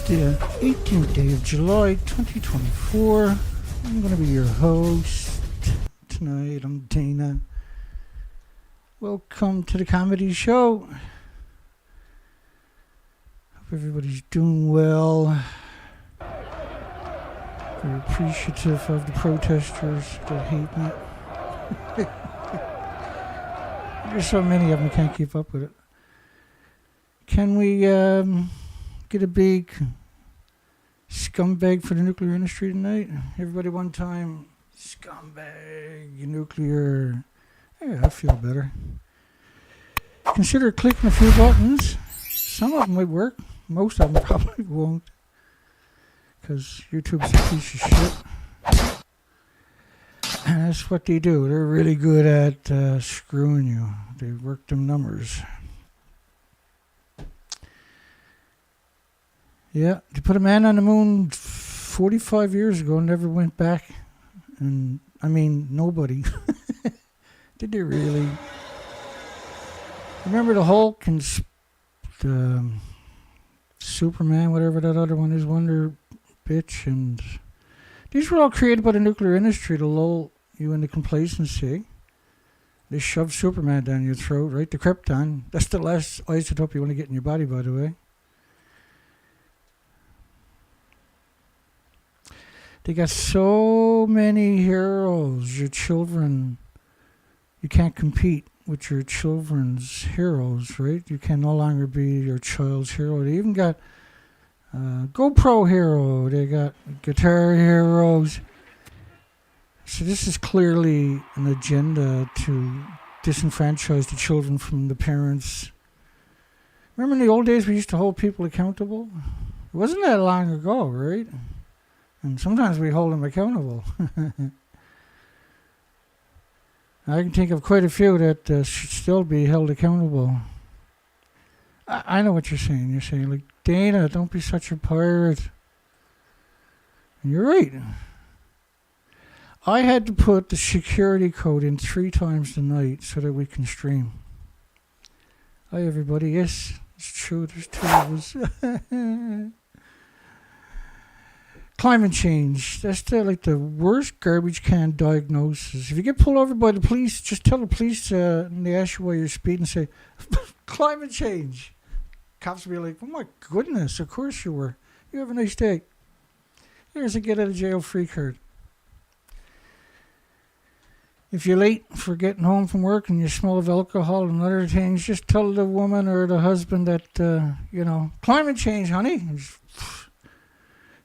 the 18th day of July 2024. I'm going to be your host tonight. I'm Dana. Welcome to the comedy show. Hope everybody's doing well. Very appreciative of the protesters that hate me. There's so many of them, can't keep up with it. Can we get a big scumbag for the nuclear industry tonight? Everybody one time, scumbag, nuclear. Yeah, I feel better. Consider clicking a few buttons. Some of them might work. Most of them probably won't. Because YouTube's a piece of shit. And that's what they do. They're really good at screwing you. They work them numbers. Yeah, they put a man on the moon 45 years ago and never went back. And, I mean, nobody. Did they really? Remember the Hulk and the Superman, whatever that other one is, Wonder Bitch, and these were all created by the nuclear industry to lull you into complacency. They shove Superman down your throat, right? The Krypton. That's the last isotope you want to get in your body, by the way. They got so many heroes. Your children, you can't compete with your children's heroes, right? You can no longer be your child's hero. They even got GoPro hero. They got guitar heroes. So this is clearly an agenda to disenfranchise the children from the parents. Remember in the old days we used to hold people accountable? It wasn't that long ago, right? And sometimes we hold them accountable. I can think of quite a few that should still be held accountable. I know what you're saying. You're saying, like, Dana, don't be such a pirate. And you're right. I had to put the security code in 3 times a night so that we can stream. Hi, everybody. Yes, it's true. There's 2 of us. Climate change. That's the worst garbage can diagnosis. If you get pulled over by the police, just tell the police and they ask you why you're speeding, say, climate change. Cops will be like, oh my goodness, of course you were. You have a nice day. Here's a get out of jail free card. If you're late for getting home from work and you smell of alcohol and other things, just tell the woman or the husband that, climate change, honey.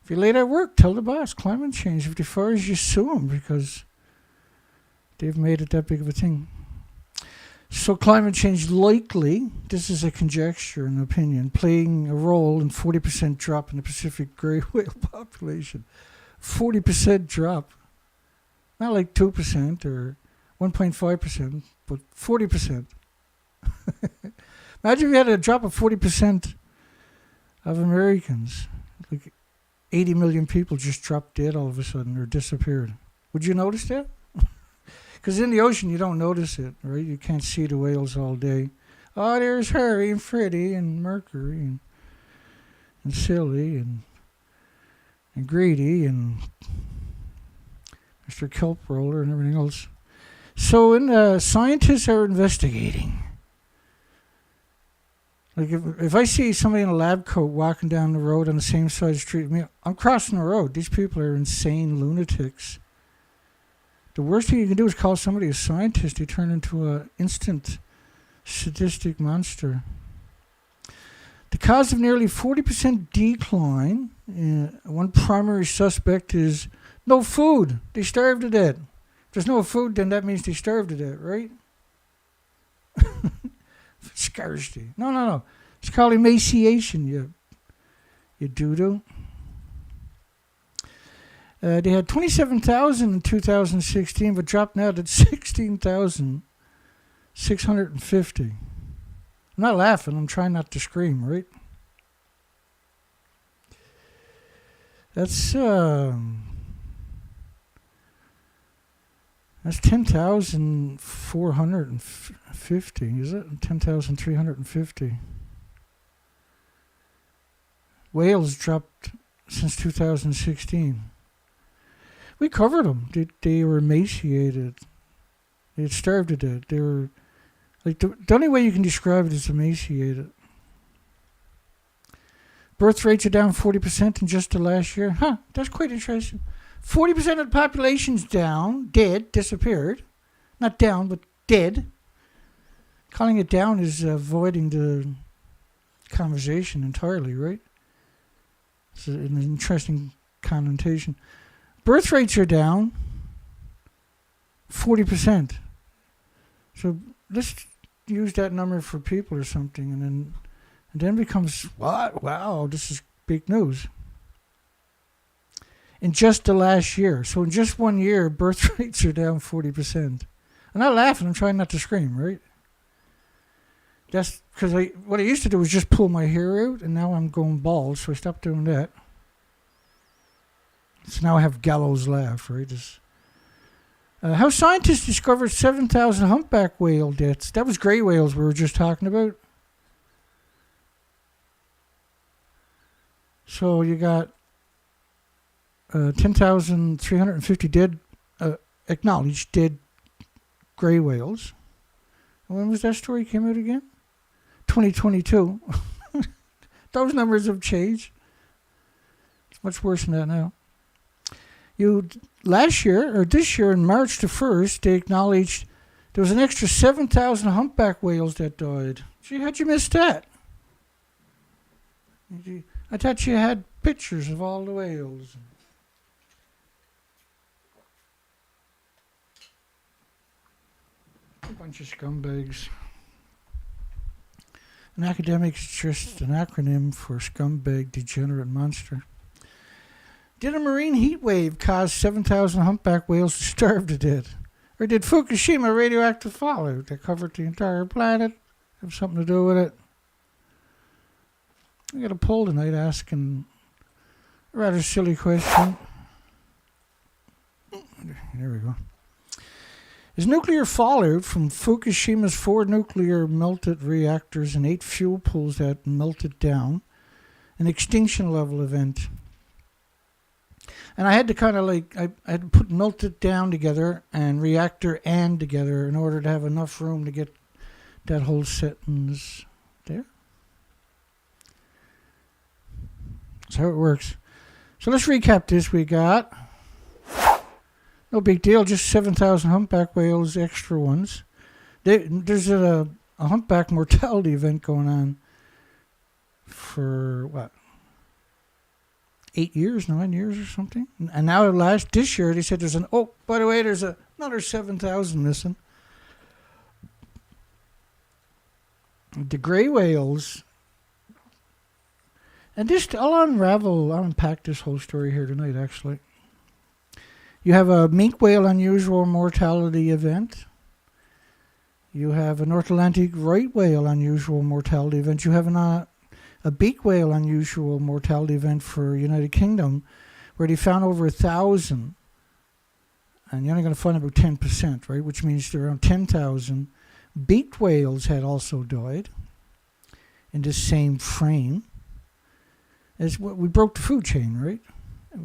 If you're late at work, tell the boss, climate change. If they fire you, sue them because they've made it that big of a thing. So climate change likely, this is a conjecture and opinion, playing a role in 40% drop in the Pacific gray whale population. 40% drop. Not like 2% or 1.5%, but 40%. Imagine if you had a drop of 40% of Americans. Like 80 million people just dropped dead all of a sudden or disappeared. Would you notice that? Because in the ocean, you don't notice it, right? You can't see the whales all day. Oh, there's Harry and Freddie and Mercury and Silly and Greedy and Mr. Kelp Roller and everything else. So scientists are investigating. Like if I see somebody in a lab coat walking down the road on the same side of the street, I'm crossing the road. These people are insane lunatics. The worst thing you can do is call somebody a scientist. They turn into an instant sadistic monster. The cause of nearly 40% decline, one primary suspect is no food. They starved to death. If there's no food, then that means they starved to death, right? Scarcity. No. It's called emaciation, you doo-doo. They had 27,000 in 2016, but dropped now to 16,650. I'm not laughing. I'm trying not to scream, right? That's 10,450, is it? 10,350. Whales dropped since 2016. We covered them. They were emaciated. They had starved to death. They were like the only way you can describe it is emaciated. Birth rates are down 40% in just the last year. Huh, that's quite interesting. 40% of the population's down, dead, disappeared. Not down, but dead. Calling it down is avoiding the conversation entirely, right? It's an interesting connotation. Birth rates are down 40%. So let's use that number for people or something, and then it becomes, what? Wow, this is big news. In just the last year. So in just 1 year, birth rates are down 40%. I'm not laughing, I'm trying not to scream, right? That's because what I used to do was just pull my hair out, and now I'm going bald, so I stopped doing that. So now I have gallows laugh, right? How scientists discovered 7,000 humpback whale deaths. That was gray whales we were just talking about. So you got 10,350 dead, acknowledged dead gray whales. When was that story came out again? 2022. Those numbers have changed. It's much worse than that now. Last year, or this year, in March the 1st, they acknowledged there was an extra 7,000 humpback whales that died. Gee, how'd you miss that? I thought you had pictures of all the whales. A bunch of scumbags. An academic is just an acronym for scumbag, degenerate monster. Did a marine heat wave cause 7,000 humpback whales to starve to death? Or did Fukushima radioactive fallout that covered the entire planet have something to do with it? I got a poll tonight asking a rather silly question. There we go. Is nuclear fallout from Fukushima's 4 nuclear melted reactors and 8 fuel pools that melted down an extinction level event? And I had to kind of I had to put melted down together and reactor and together in order to have enough room to get that whole sentence there. That's how it works. So let's recap this. We got, no big deal, just 7,000 humpback whales, extra ones. There's a humpback mortality event going on for what? 8 years, 9 years or something. And now this year they said there's by the way, there's another 7,000 missing. The gray whales, and I'll unpack this whole story here tonight actually. You have a minke whale unusual mortality event. You have a North Atlantic right whale unusual mortality event. You have a beak whale unusual mortality event for United Kingdom, where they found over 1,000, and you're only going to find about 10%, right? Which means there are around 10,000 beaked whales had also died in this same frame. We broke the food chain, right?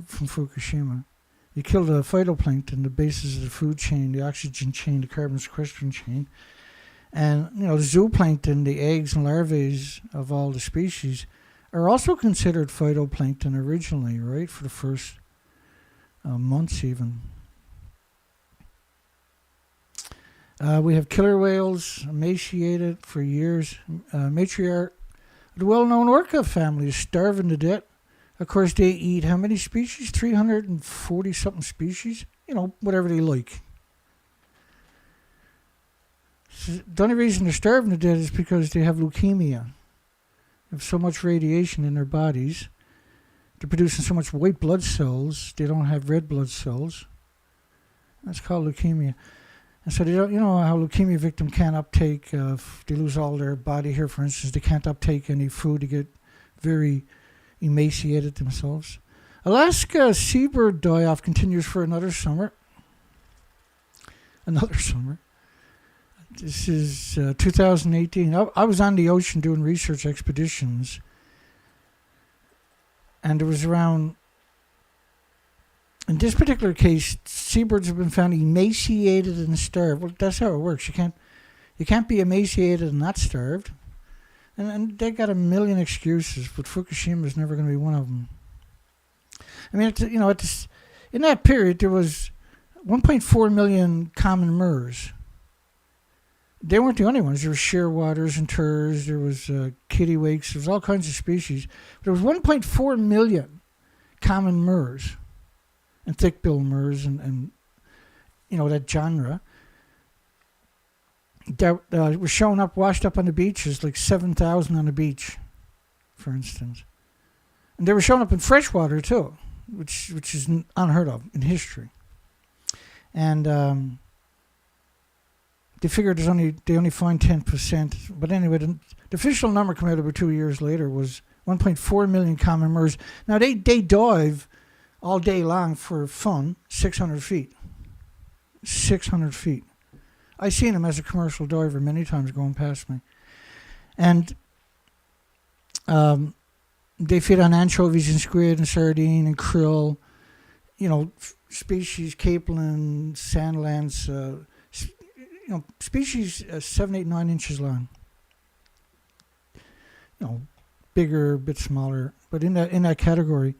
From Fukushima. You killed the phytoplankton, the basis of the food chain, the oxygen chain, the carbon sequestration chain. And, the zooplankton, the eggs and larvae of all the species, are also considered phytoplankton originally, right? For the first months even. We have killer whales, emaciated for years. Matriarch, the well-known orca family is starving to death. Of course, they eat how many species? 340-something species? Whatever they like. The only reason they're starving to death is because they have leukemia. They have so much radiation in their bodies. They're producing so much white blood cells, they don't have red blood cells. That's called leukemia. And so they don't, how leukemia victims can't uptake, if they lose all their body hair, for instance, they can't uptake any food, they get very emaciated themselves. Alaska seabird die-off continues for another summer. This is 2018. I was on the ocean doing research expeditions And there was around, in this particular case, seabirds have been found emaciated and starved. Well, that's how it works. You can't be emaciated and not starved. And they got a million excuses, but Fukushima is never going to be one of them. I mean, in that period, there was 1.4 million common murres. They weren't the only ones. There were shearwaters and turs. There was kittiwakes. There was all kinds of species. But there was 1.4 million common murres and thick-billed murres and that genre. That were showing up, washed up on the beaches, like 7,000 on the beach, for instance. And they were showing up in freshwater too, which is unheard of in history. And they figured they only find 10%. But anyway, the official number coming out about 2 years later was 1.4 million common murres. Now they dive all day long for fun, 600 feet. 600 feet. I've seen them as a commercial diver many times going past me. And they feed on anchovies and squid and sardine and krill, species, capelin, sandlance, species 7, 8, 9 inches long. Bigger, a bit smaller, but in that category.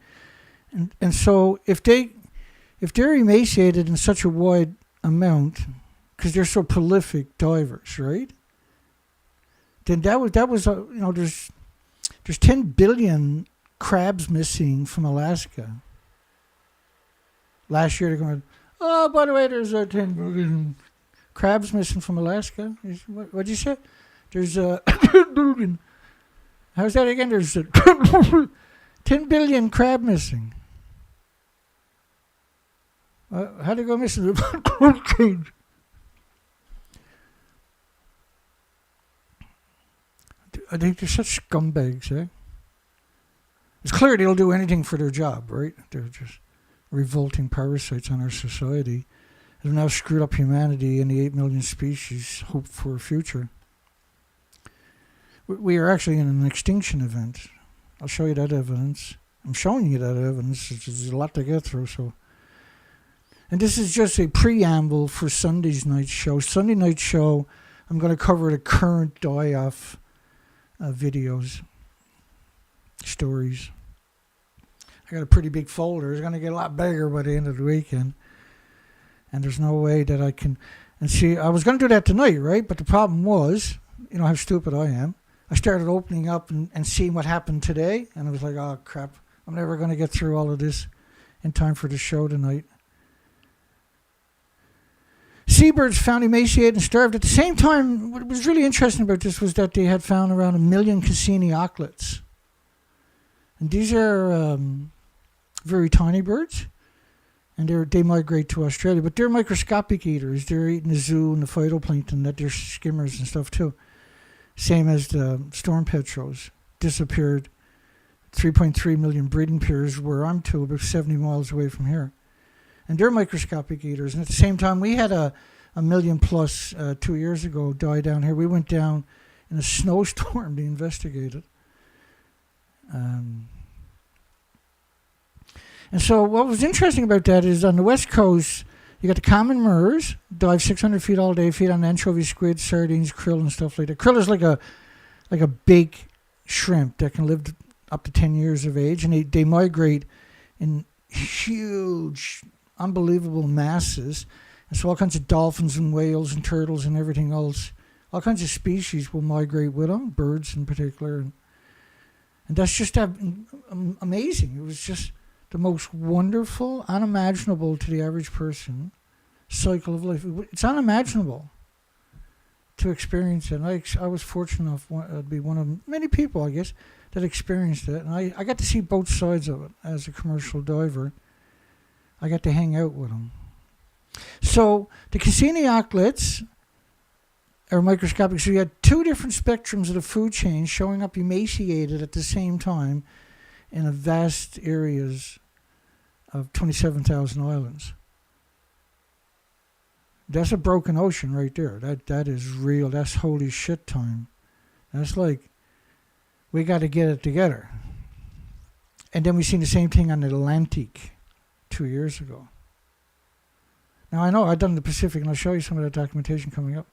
And so if they're emaciated in such a wide amount, because they're so prolific divers, right? Then that was there's 10 billion crabs missing from Alaska. Last year they're going, oh, by the way, there's 10 billion crabs missing from Alaska. What'd you say? There's 10 billion. How's that again? There's 10 billion crab missing. How'd they go missing? I think they're such scumbags, eh? It's clear they'll do anything for their job, right? They're just revolting parasites on our society. They've now screwed up humanity and the 8 million species hope for a future. We are actually in an extinction event. I'll show you that evidence. I'm showing you that evidence. There's a lot to get through, so. And this is just a preamble for Sunday's night show. Sunday night show, I'm going to cover the current die-off videos, stories. I got a pretty big folder. It's going to get a lot bigger by the end of the weekend. And there's no way that I can. And see, I was going to do that tonight, right? But the problem was, how stupid I am. I started opening up and seeing what happened today. And I was like, oh, crap. I'm never going to get through all of this in time for the show tonight. Seabirds found emaciated and starved. At the same time, what was really interesting about this was that they had found around 1 million Cassini auklets. And these are very tiny birds, and they migrate to Australia. But they're microscopic eaters. They're eating the zoo and the phytoplankton, that they're skimmers and stuff too. Same as the storm petrels. Disappeared. 3.3 million breeding pairs where I'm to, about 70 miles away from here. And they're microscopic eaters. And at the same time, we had a million plus 2 years ago die down here. We went down in a snowstorm to investigate it. And so what was interesting about that is on the west coast, you got the common murres, dive 600 feet all day, feed on anchovies, squid, sardines, krill, and stuff like that. Krill is like a big shrimp that can live up to 10 years of age, and they migrate in huge, unbelievable masses. And so all kinds of dolphins and whales and turtles and everything else, all kinds of species will migrate with them, birds in particular. And that's just amazing. It was just the most wonderful, unimaginable to the average person cycle of life. It's unimaginable to experience it. And I was fortunate enough to be one of many people, I guess, that experienced it. And I got to see both sides of it as a commercial diver. I got to hang out with them. So the Cassini auklets are microscopic. So you had two different spectrums of the food chain showing up emaciated at the same time in a vast areas of 27,000 islands. That's a broken ocean right there. That is real. That's holy shit time. That's like, we got to get it together. And then we seen the same thing on the Atlantic 2 years ago. Now, I know I've done the Pacific, and I'll show you some of that documentation coming up.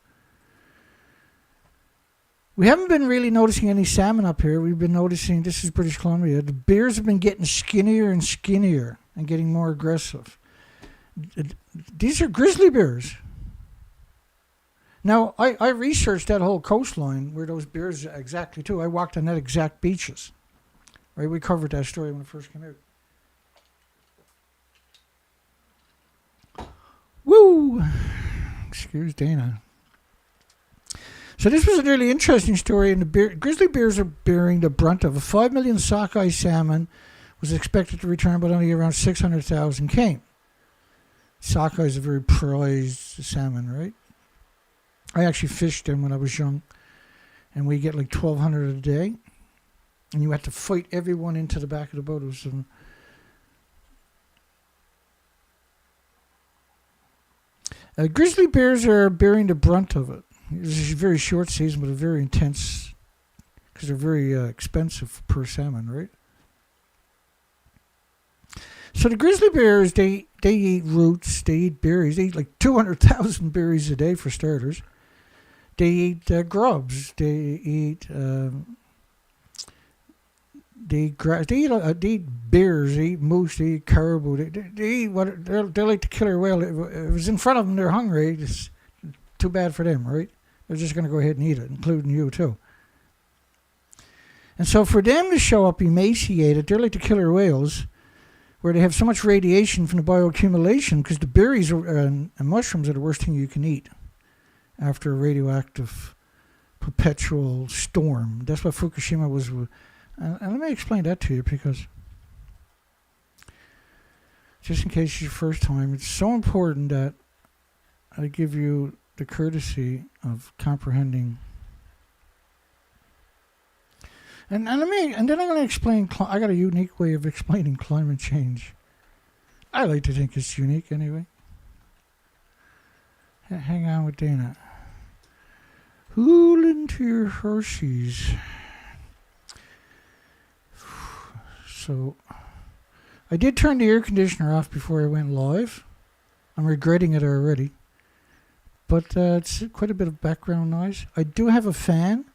We haven't been really noticing any salmon up here. We've been noticing, this is British Columbia, the bears have been getting skinnier and skinnier and getting more aggressive. These are grizzly bears. Now, I researched that whole coastline where those bears exactly too. I walked on that exact beaches. Right, we covered that story when it first came out. Woo! Excuse Dana. So this was a really interesting story, and the grizzly bears are bearing the brunt of a 5 million sockeye salmon was expected to return, but only around 600,000 came. Sockeye is a very prized salmon, right? I actually fished them when I was young, and we get like 1,200 a day, and you had to fight everyone into the back of the boat. It was grizzly bears are bearing the brunt of it. It's a very short season, but a very intense, because they're very expensive per salmon, right? So the grizzly bears, they eat roots, they eat berries. They eat like 200,000 berries a day for starters. They eat grubs. They eat grass. They eat bears. They eat moose. They eat caribou. They eat what they like the killer whale. If it was in front of them, they're hungry. It's too bad for them, right? They're just going to go ahead and eat it, including you too. And so for them to show up emaciated, they're like the killer whales, where they have so much radiation from the bioaccumulation, because the berries and mushrooms are the worst thing you can eat after a radioactive perpetual storm. That's what Fukushima was. And let me explain that to you, because just in case it's your first time, it's so important that I give you the courtesy of comprehending. And then I'm going to explain. I got a unique way of explaining climate change. I like to think it's unique anyway. Hang on with Dana. Cool into your Hershey's. So, I did turn the air conditioner off before I went live. I'm regretting it already. But it's quite a bit of background noise. I do have a fan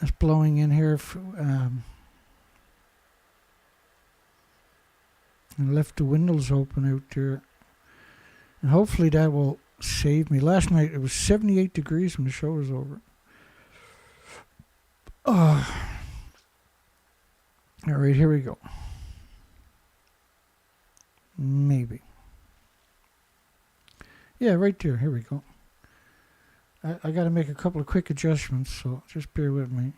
that's blowing in here. And left the windows open out there. And hopefully that will save me. Last night it was 78 degrees when the show was over. All right, here we go. Maybe. Yeah, right there. Here we go. I got to make a couple of quick adjustments, so just bear with me.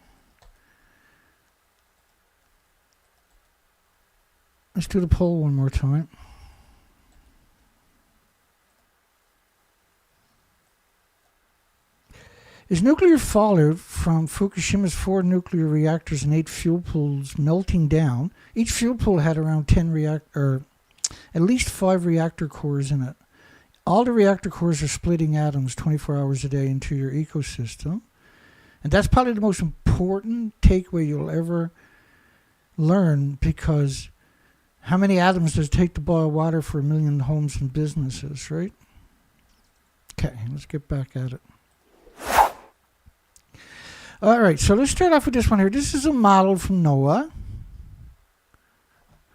Let's do the poll one more time. Is nuclear fallout from Fukushima's 4 nuclear reactors and 8 fuel pools melting down? Each fuel pool had around at least 5 reactor cores in it. All the reactor cores are splitting atoms 24 hours a day into your ecosystem. And that's probably the most important takeaway you'll ever learn, because how many atoms does it take to boil water for 1 million homes and businesses, right? Okay, let's get back at it. All right, so let's start off with this one here. This is a model from NOAA.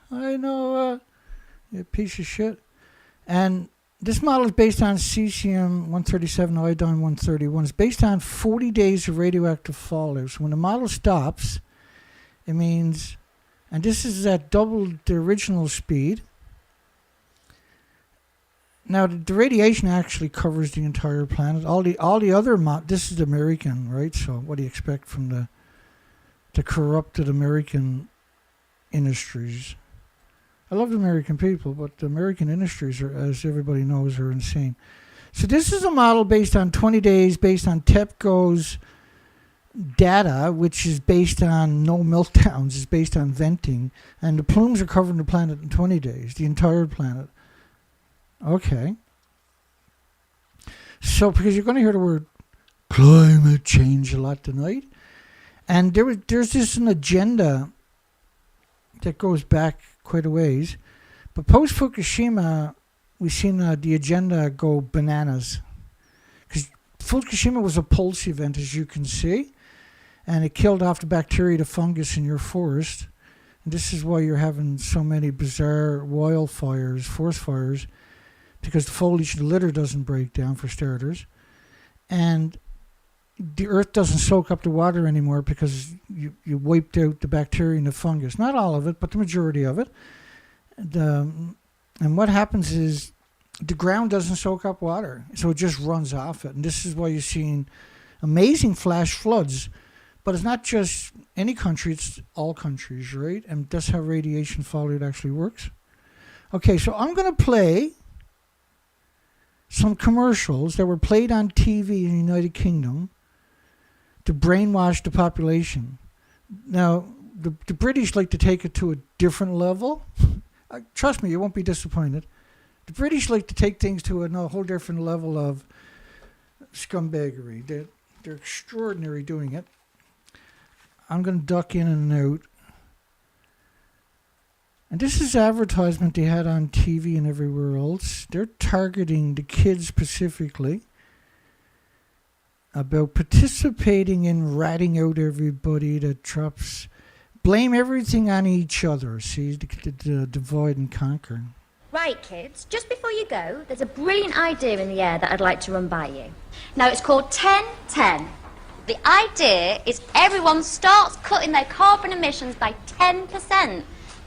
Hi, NOAA. You piece of shit. And this model is based on cesium-137, iodine-131. It's based on 40 days of radioactive fallout. So when the model stops, it means, and this is at double the original speed. Now, the radiation actually covers the entire planet. All the other this is American, right? So what do you expect from the corrupted American industries? I love the American people, but the American industries, are, as everybody knows, are insane. So this is a model based on 20 days, based on TEPCO's data, which is based on no meltdowns, is based on venting. And the plumes are covering the planet in 20 days, the entire planet. Okay. So, because you're going to hear the word climate change a lot tonight. And there's just an agenda that goes back quite a ways. But post-Fukushima, we've seen the agenda go bananas. Because Fukushima was a pulse event, as you can see, and it killed off the bacteria, the fungus in your forest. And this is why you're having so many bizarre wildfires, forest fires, because the foliage and the litter doesn't break down, for starters. And the earth doesn't soak up the water anymore because you wiped out the bacteria and the fungus. Not all of it, but the majority of it. And what happens is the ground doesn't soak up water, so it just runs off it. And this is why you're seeing amazing flash floods. But it's not just any country, it's all countries, right? And that's how radiation fallout actually works. Okay, so I'm going to play some commercials that were played on TV in the United Kingdom to brainwash the population. Now, the British like to take it to a different level. Trust me, you won't be disappointed. The British like to take things to a whole different level of scumbaggery. They're extraordinary doing it. I'm going to duck in and out. And this is advertisement they had on TV and everywhere else. They're targeting the kids specifically about participating in ratting out everybody that drops. Blame everything on each other. See, the divide and conquer. Right, kids, just before you go, there's a brilliant idea in the air that I'd like to run by you. Now, it's called 10-10. The idea is everyone starts cutting their carbon emissions by 10%,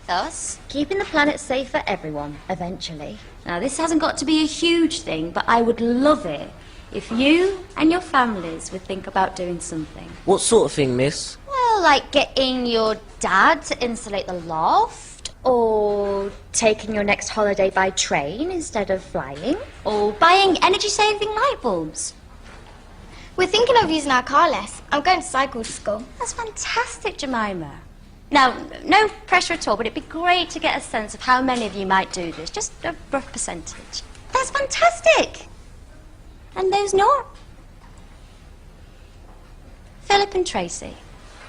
thus keeping the planet safe for everyone, eventually. Now, this hasn't got to be a huge thing, but I would love it if you and your families would think about doing something. What sort of thing, miss? Well, like getting your dad to insulate the loft, or taking your next holiday by train instead of flying, or buying energy-saving light bulbs. We're thinking of using our car less. I'm going to cycle to school. That's fantastic, Jemima. Now, no pressure at all, but it'd be great to get a sense of how many of you might do this. Just a rough percentage. That's fantastic! And those not? Philip and Tracy.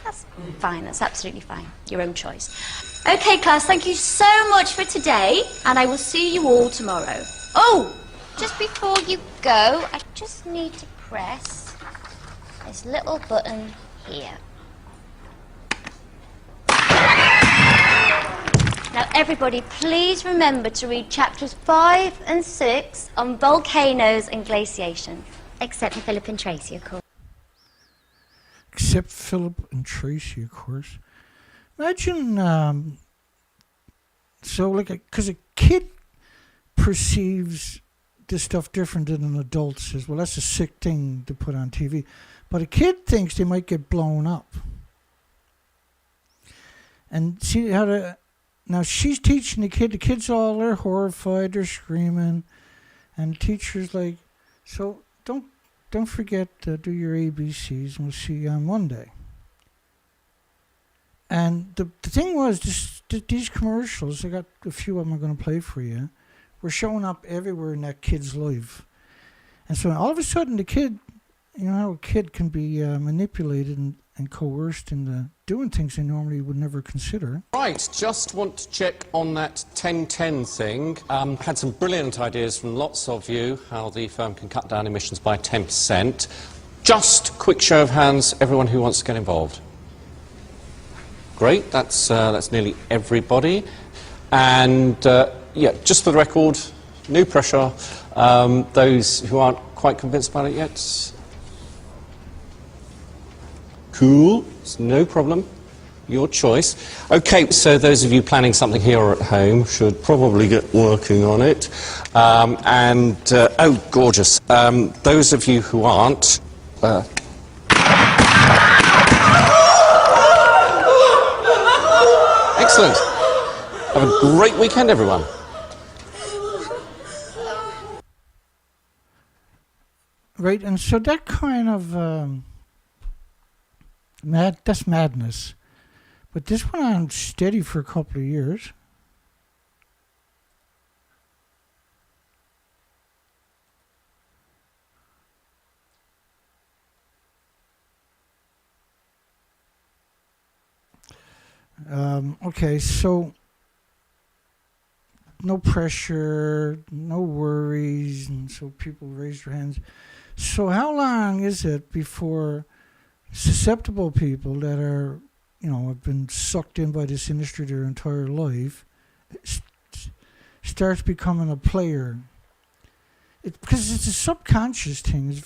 That's fine, that's absolutely fine. Your own choice. Okay, class, thank you so much for today, and I will see you all tomorrow. Oh, just before you go, I just need to press this little button here. Now, everybody, please remember to read chapters 5 and 6 on volcanoes and glaciation. Except for Philip and Tracy, of course. Except Philip and Tracy, of course. Imagine, because a kid perceives this stuff different than an adult says, well, that's a sick thing to put on TV. But a kid thinks they might get blown up. And see how to... Now, she's teaching the kids all are horrified, they're screaming, and the teacher's like, so don't forget to do your ABCs, and we'll see you on Monday. And the thing was, these commercials, I got a few of them I'm going to play for you, were showing up everywhere in that kid's life. And so all of a sudden, the kid, you know how a kid can be manipulated and coerced into doing things they normally would never consider. Right, just want to check on that 10-10 thing. Had some brilliant ideas from lots of you, how the firm can cut down emissions by 10%. Just quick show of hands, everyone who wants to get involved. Great, that's nearly everybody. And, yeah, just for the record, no pressure. Those who aren't quite convinced about it yet... Cool, it's no problem, your choice. Okay, so those of you planning something here or at home should probably get working on it. Oh, gorgeous. Those of you who aren't... Excellent. Have a great weekend, everyone. Right, and so that kind of... that's madness. But this went on steady for a couple of years. Okay, so no pressure, no worries, and so people raise their hands. So how long is it before susceptible people that are, have been sucked in by this industry their entire life starts becoming a player? Because it's a subconscious thing. It's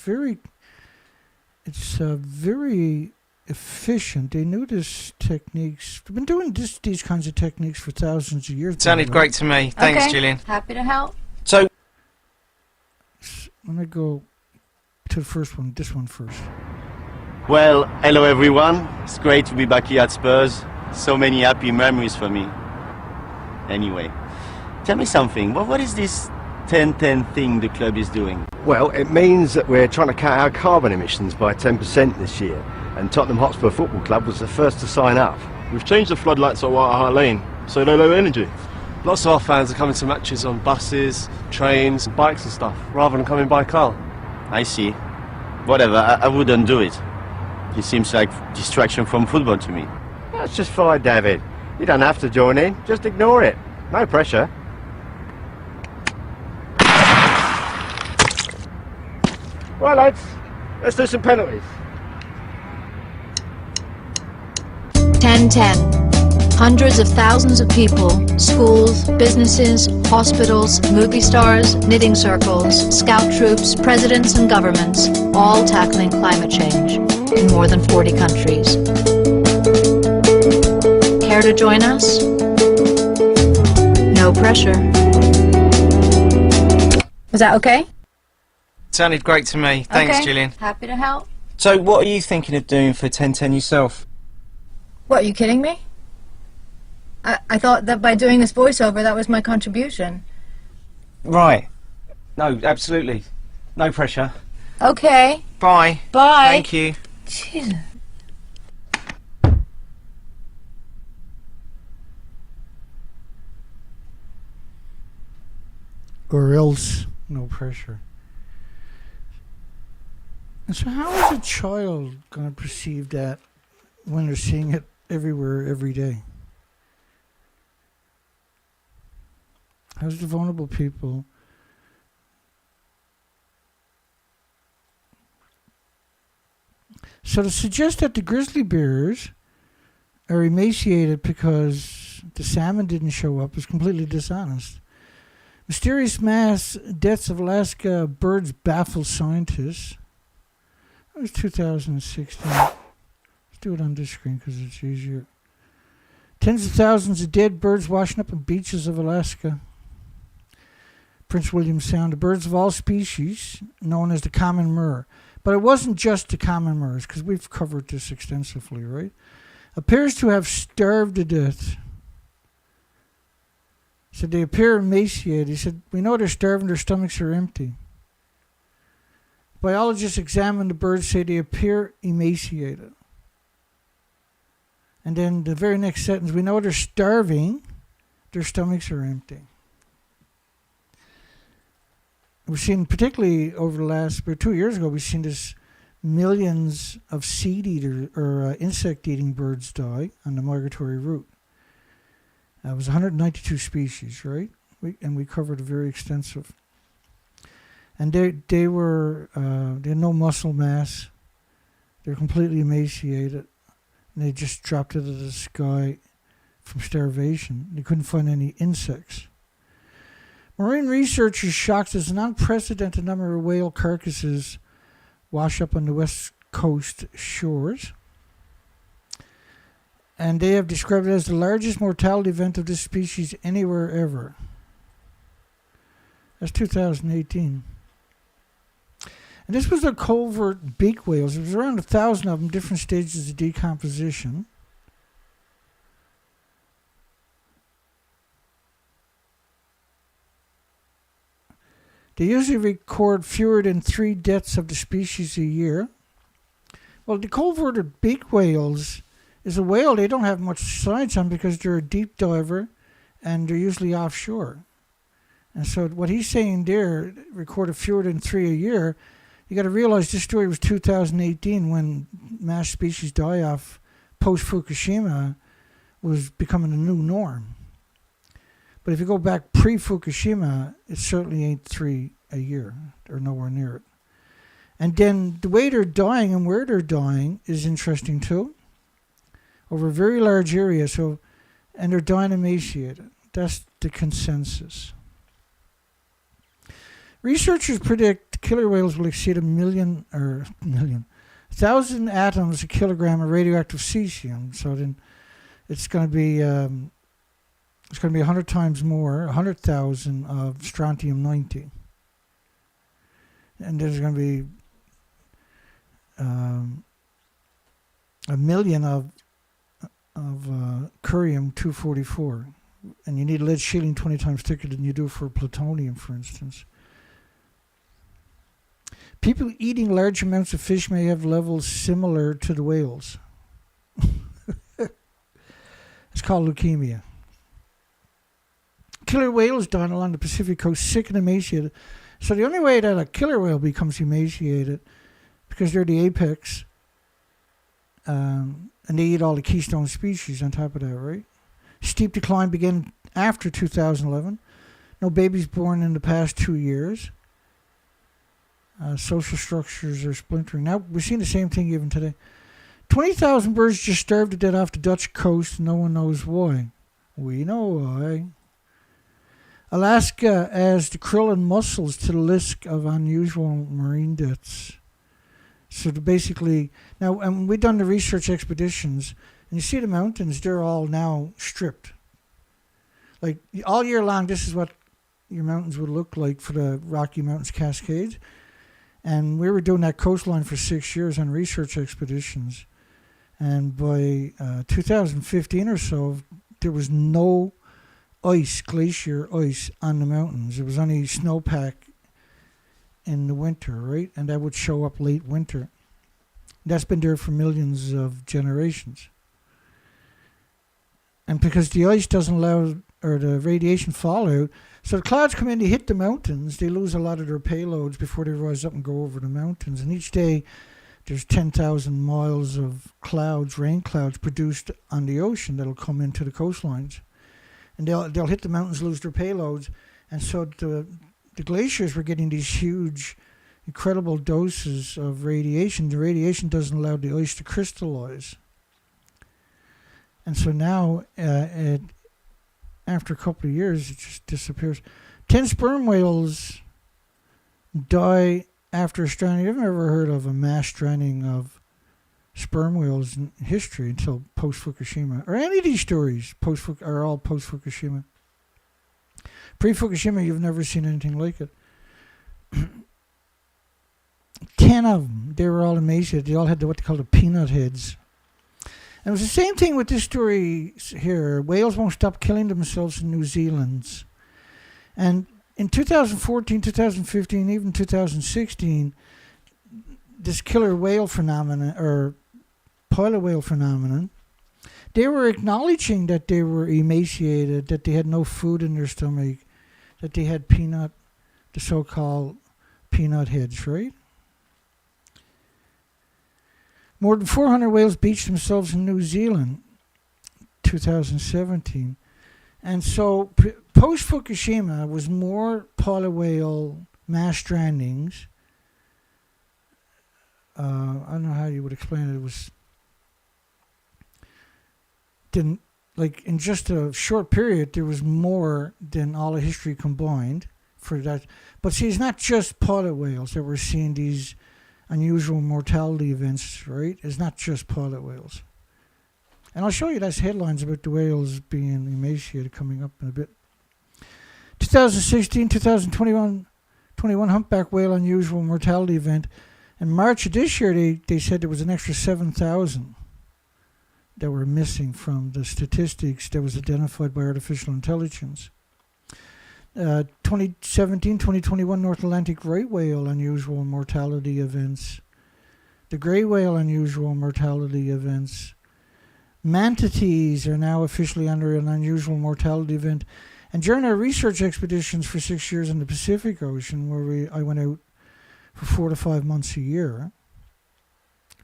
very efficient. They knew this techniques. They've been doing these kinds of techniques for thousands of years. Sounded great to me. Thanks, Okay. Gillian. Happy to help. So, Let me go to the first one. This one first. Well, hello everyone. It's great to be back here at Spurs. So many happy memories for me. Anyway, tell me something. What is this 10-10 thing the club is doing? Well, it means that we're trying to cut our carbon emissions by 10% this year, and Tottenham Hotspur Football Club was the first to sign up. We've changed the floodlights at White Hart Lane, so they're low energy. Lots of our fans are coming to matches on buses, trains, bikes and stuff, rather than coming by car. I see. Whatever, I wouldn't do it. It seems like distraction from football to me. That's just fine, David. You don't have to join in, just ignore it. No pressure. Right, lads, let's do some penalties. 10-10. Hundreds of thousands of people, schools, businesses, hospitals, movie stars, knitting circles, scout troops, presidents and governments, all tackling climate change in more than 40 countries. Care to join us? No pressure. Was that okay? sounded great to me. Thanks, Okay. Gillian. Happy to help. So, what are you thinking of doing for 1010 yourself? What, are you kidding me? I thought that by doing this voiceover, that was my contribution. Right. No, absolutely. No pressure. Okay. Bye. Bye. Thank you. Jesus. Or else, no pressure. And so how is a child going to perceive that when they're seeing it everywhere, every day? How's the vulnerable people? So to suggest that the grizzly bears are emaciated because the salmon didn't show up is completely dishonest. Mysterious mass deaths of Alaska birds baffle scientists. That was 2016. Let's do it on this screen because it's easier. Tens of thousands of dead birds washing up on beaches of Alaska. Prince William Sound, the birds of all species, known as the common murre. But it wasn't just the common murres, because we've covered this extensively, right? Appears to have starved to death. So they appear emaciated. He said, we know they're starving, their stomachs are empty. Biologists examine the birds, say they appear emaciated. And then the very next sentence, we know they're starving, their stomachs are empty. We've seen, particularly over the last, 2 years ago, we've seen this millions of seed-eater or insect-eating birds die on the migratory route. It was 192 species, right? We covered a very extensive. And they had no muscle mass. They're completely emaciated. And they just dropped out of the sky from starvation. They couldn't find any insects. Marine researchers shocked as an unprecedented number of whale carcasses wash up on the west coast shores. And they have described it as the largest mortality event of this species anywhere ever. That's 2018. And this was the covert beak whales. There was around 1,000 of them, different stages of decomposition. They usually record fewer than 3 deaths of the species a year. Well, the covert beak whales is a whale they don't have much science on because they're a deep diver and they're usually offshore. And so what he's saying there, recorded fewer than 3 a year, you got to realize this story was 2018 when mass species die-off post-Fukushima was becoming a new norm. But if you go back pre-Fukushima, it certainly ain't 3 a year, or nowhere near it. And then the way they're dying and where they're dying is interesting too. Over a very large area, and they're dying emaciated. That's the consensus. Researchers predict killer whales will exceed 1,000 atoms a kilogram of radioactive cesium. So then it's going to be 100 times more, 100,000 of strontium-90. And there's going to be 1 million of curium-244. And you need lead shielding 20 times thicker than you do for plutonium, for instance. People eating large amounts of fish may have levels similar to the whales. It's called leukemia. Killer whales dying along the Pacific coast, sick and emaciated. So the only way that a killer whale becomes emaciated, because they're the apex, and they eat all the keystone species on top of that, right? Steep decline began after 2011. No babies born in the past 2 years. Social structures are splintering. Now, we're seeing the same thing even today. 20,000 birds just starved to death off the Dutch coast. No one knows why. We know why. Alaska adds the krill and mussels to the list of unusual marine deaths. So basically, now, and we've done the research expeditions, and you see the mountains, they're all now stripped. Like, all year long, this is what your mountains would look like for the Rocky Mountains Cascades. And we were doing that coastline for 6 years on research expeditions. And by 2015 or so, there was no ice, glacier ice on the mountains. It was only snowpack in the winter, right? And that would show up late winter. That's been there for millions of generations. And because the ice doesn't allow, or the radiation fallout, so the clouds come in, they hit the mountains, they lose a lot of their payloads before they rise up and go over the mountains. And each day, there's 10,000 miles of clouds, rain clouds, produced on the ocean that'll come into the coastlines. And they'll hit the mountains, lose their payloads. And so the glaciers were getting these huge, incredible doses of radiation. The radiation doesn't allow the ice to crystallize. And so now, after a couple of years, it just disappears. 10 sperm whales die after a stranding. I've never heard of a mass stranding of sperm whales in history until post-Fukushima. Or any of these stories are all post-Fukushima. Pre-Fukushima, you've never seen anything like it. 10 of them, they were all emaciated. They all had what they call the peanut heads. And it was the same thing with this story here. Whales won't stop killing themselves in New Zealand. And in 2014, 2015, even 2016, this killer whale phenomenon, or pilot whale phenomenon, they were acknowledging that they were emaciated, that they had no food in their stomach, that they had the so-called peanut heads, right? More than 400 whales beached themselves in New Zealand, 2017. And so post-Fukushima was more pilot whale mass strandings. I don't know how you would explain it. It was, like, in just a short period, there was more than all of history combined for that. But see, it's not just pilot whales that we're seeing these unusual mortality events, right? It's not just pilot whales. And I'll show you those headlines about the whales being emaciated coming up in a bit. 2016, 2021 humpback whale unusual mortality event. In March of this year, they said there was an extra 7,000 that were missing from the statistics that was identified by artificial intelligence. 2017, 2021 North Atlantic right whale unusual mortality events. The gray whale unusual mortality events. Manatees are now officially under an unusual mortality event. And during our research expeditions for 6 years in the Pacific Ocean, where I went out for 4 to 5 months a year,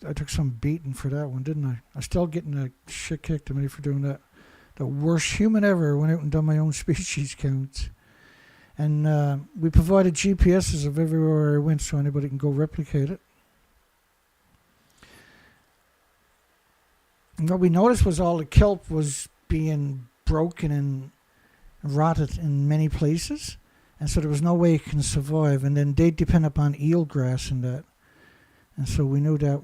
I took some beating for that one, didn't I? I'm still getting a shit kicked at me for doing that. the worst human ever, went out and done my own species counts. And we provided GPSs of everywhere I went so anybody can go replicate it. And what we noticed was all the kelp was being broken and rotted in many places. And so there was no way it can survive. And then they depend upon eelgrass and that. And so we knew that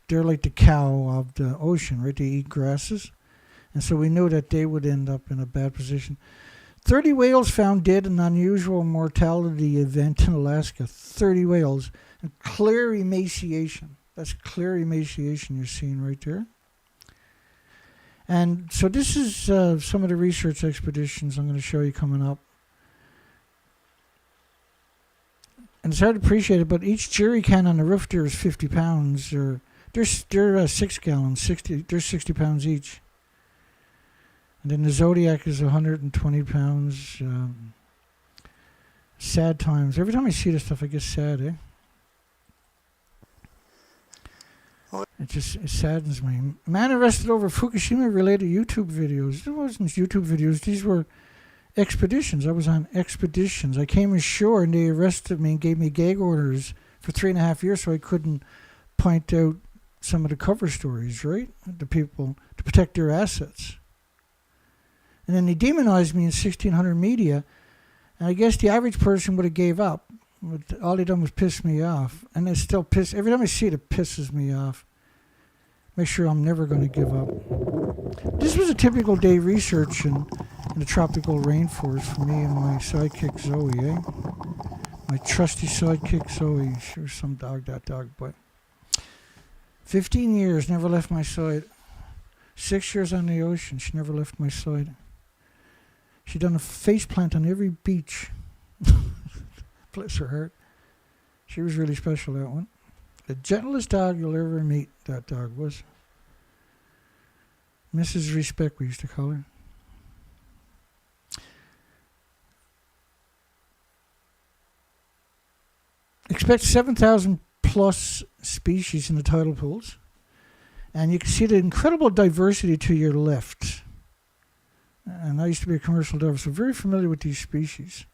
they're like the cow of the ocean, right? They eat grasses. And so we knew that they would end up in a bad position. 30 whales found dead in an unusual mortality event in Alaska. 30 whales. And clear emaciation. That's clear emaciation you're seeing right there. And so this is some of the research expeditions I'm going to show you coming up. And it's hard to appreciate it, but each jerry can on the roof there is 50 pounds. They're 6 gallons, they're 60 pounds each. And then the Zodiac is 120 pounds. Sad times. Every time I see this stuff, I get sad, eh? It saddens me. Man arrested over Fukushima related YouTube videos. It wasn't YouTube videos. These were expeditions. I was on expeditions. I came ashore and they arrested me and gave me gag orders for 3.5 years so I couldn't point out some of the cover stories, right? The people, to protect their assets. And then they demonized me in 1600 media. And I guess the average person would have gave up. But all they done was piss me off. And it still pisses. Every time I see it, it pisses me off. Make sure I'm never going to give up. This was a typical day research in the tropical rainforest for me and my sidekick Zoe, eh? My trusty sidekick Zoe. She was some dog, that dog, but 15 years, never left my side. 6 years on the ocean, she never left my side. She done a face plant on every beach. Bless her heart. She was really special, that one. The gentlest dog you'll ever meet, that dog was. Mrs. Respect, we used to call her. Expect 7,000 plus species in the tidal pools. And you can see the incredible diversity to your left. And I used to be a commercial diver, so very familiar with these species.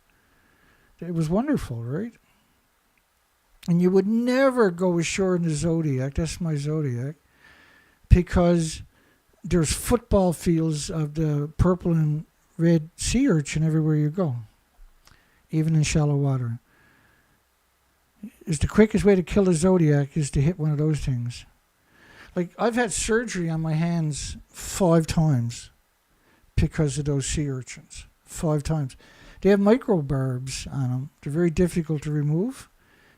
It was wonderful, right? And you would never go ashore in the Zodiac, that's my Zodiac, because there's football fields of the purple and red sea urchin everywhere you go, even in shallow water. Is the quickest way to kill a Zodiac is to hit one of those things. Like, I've had surgery on my hands 5 times because of those sea urchins. 5 times. They have microbarbs on them. They're very difficult to remove.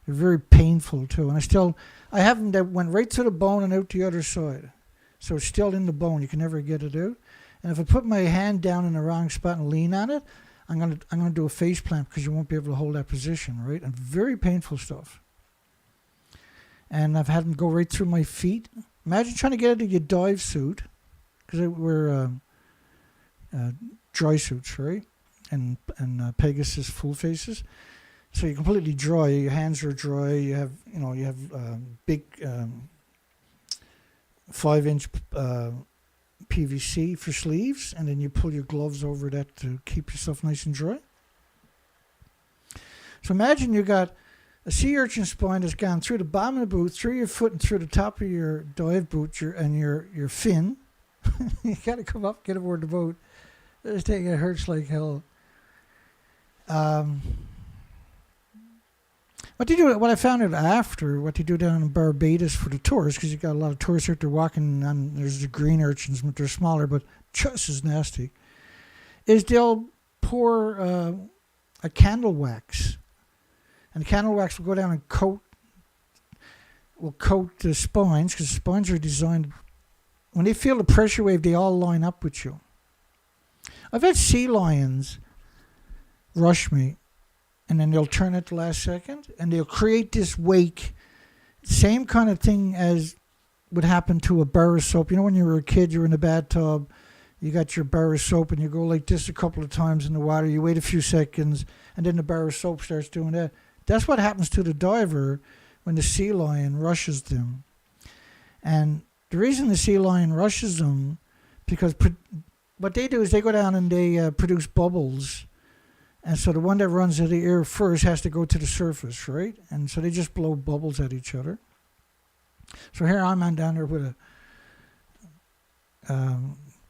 They're very painful too. And I have them that went right to the bone and out the other side. So it's still in the bone. You can never get it out. And if I put my hand down in the wrong spot and lean on it, I'm gonna do a face plant because you won't be able to hold that position, right? And very painful stuff. And I've had them go right through my feet. Imagine trying to get into your dive suit, because they were dry suits, right? And Pegasus full faces. So you're completely dry. Your hands are dry. You have big 5-inch PVC for sleeves, and then you pull your gloves over that to keep yourself nice and dry. So imagine you got a sea urchin spine that's gone through the bottom of the boot, through your foot, and through the top of your dive boot, your fin. You got to come up, get aboard the boat. This thing, it hurts like hell. What I found out after, what they do down in Barbados for the tourists, because you got a lot of tourists out there walking, and there's the green urchins, but they're smaller, but just as nasty, is they'll pour a candle wax. And the candle wax will go down and coat the spines, because the spines are designed, when they feel the pressure wave, they all line up with you. I've had sea lions rush me, and then they'll turn at the last second, and they'll create this wake. Same kind of thing as would happen to a bar of soap. You know, when you were a kid, you were in a bathtub, you got your bar of soap, and you go like this a couple of times in the water, you wait a few seconds, and then the bar of soap starts doing that. That's what happens to the diver when the sea lion rushes them. And the reason the sea lion rushes them, because what they do is they go down and they produce bubbles. And so the one that runs in the air first has to go to the surface, right? And so they just blow bubbles at each other. So here I'm on down there with a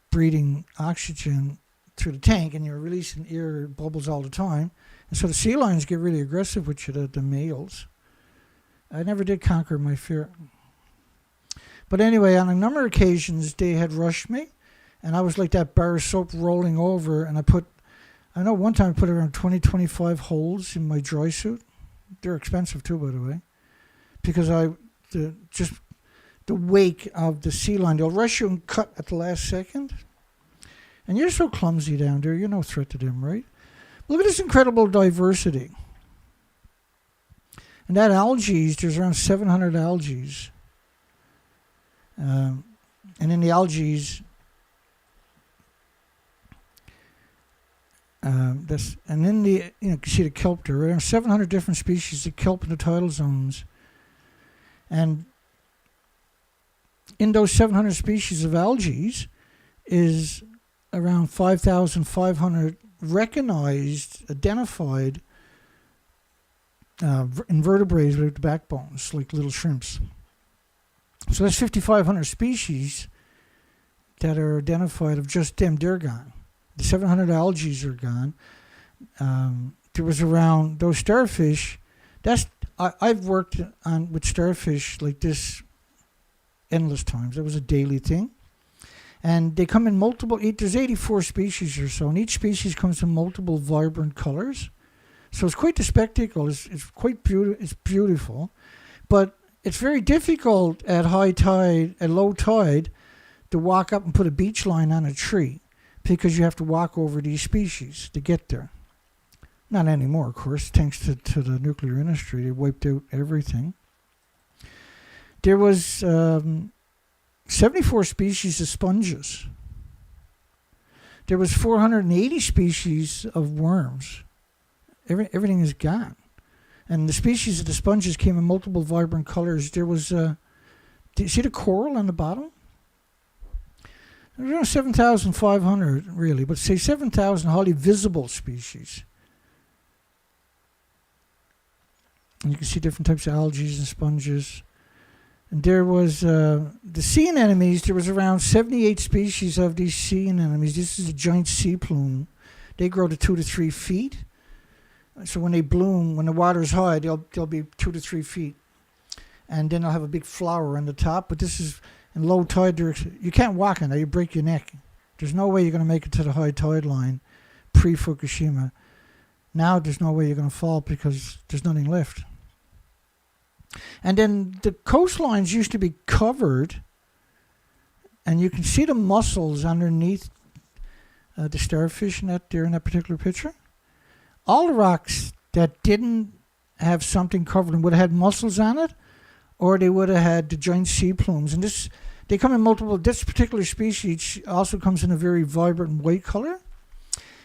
breathing oxygen through the tank, and you're releasing air bubbles all the time. And so the sea lions get really aggressive with you, the males. I never did conquer my fear. But anyway, on a number of occasions, they had rushed me, and I was like that bar of soap rolling over, and I know one time I put around 20, 25 holes in my dry suit. They're expensive too, by the way, because just the wake of the sea lion, they'll rush you and cut at the last second. And you're so clumsy down there, you're no threat to them, right? Look at this incredible diversity. And that algae, there's around 700 algae. And in the algae, and in the, you can see the kelp there. There are 700 different species of kelp in the tidal zones. And in those 700 species of algae is around 5,500 recognized, identified invertebrates with backbones, like little shrimps. So that's 5,500 species that are identified of just them. They're gone. The 700 algae are gone. There was around those starfish. I've worked with starfish like this endless times. That was a daily thing. And they come in there's 84 species or so, and each species comes in multiple vibrant colors. So it's quite the spectacle. It's quite beautiful. It's beautiful. But it's very difficult at high tide, at low tide, to walk up and put a beach line on a tree, because you have to walk over these species to get there. Not anymore, of course, thanks to the nuclear industry. They wiped out everything. There was 74 species of sponges. There was 480 species of worms. Everything is gone. And the species of the sponges came in multiple vibrant colors. There was, do you see the coral on the bottom? There's around 7,500, really, but say 7,000 highly visible species. And you can see different types of algae and sponges. And there was the sea anemones. There was around 78 species of these sea anemones. This is a giant sea plume. They grow to 2 to 3 feet. So when they bloom, when the water's high, they'll be 2 to 3 feet. And then they'll have a big flower on the top. But this is in low tide. You can't walk in there. You break your neck. There's no way you're going to make it to the high tide line pre-Fukushima. Now there's no way you're going to fall because there's nothing left. And then the coastlines used to be covered, and you can see the mussels underneath the starfish in that particular picture. All the rocks that didn't have something covered them would have had mussels on it, or they would have had the giant sea plumes. And they come in multiple. This particular species also comes in a very vibrant white color.